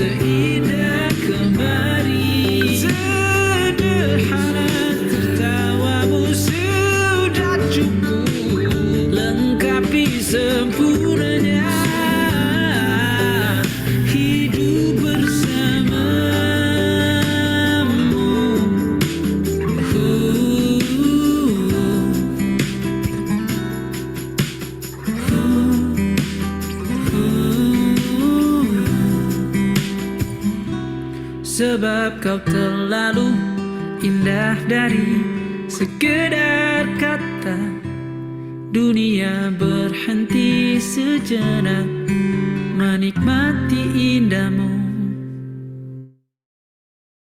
seindah kemari. Sederhana tertawamu sudah cukup lengkapi sempurnanya hidup bersamamu. Sebab kau terlalu indah dari sekedar kata. Dunia berhenti sejenak menikmati indahmu.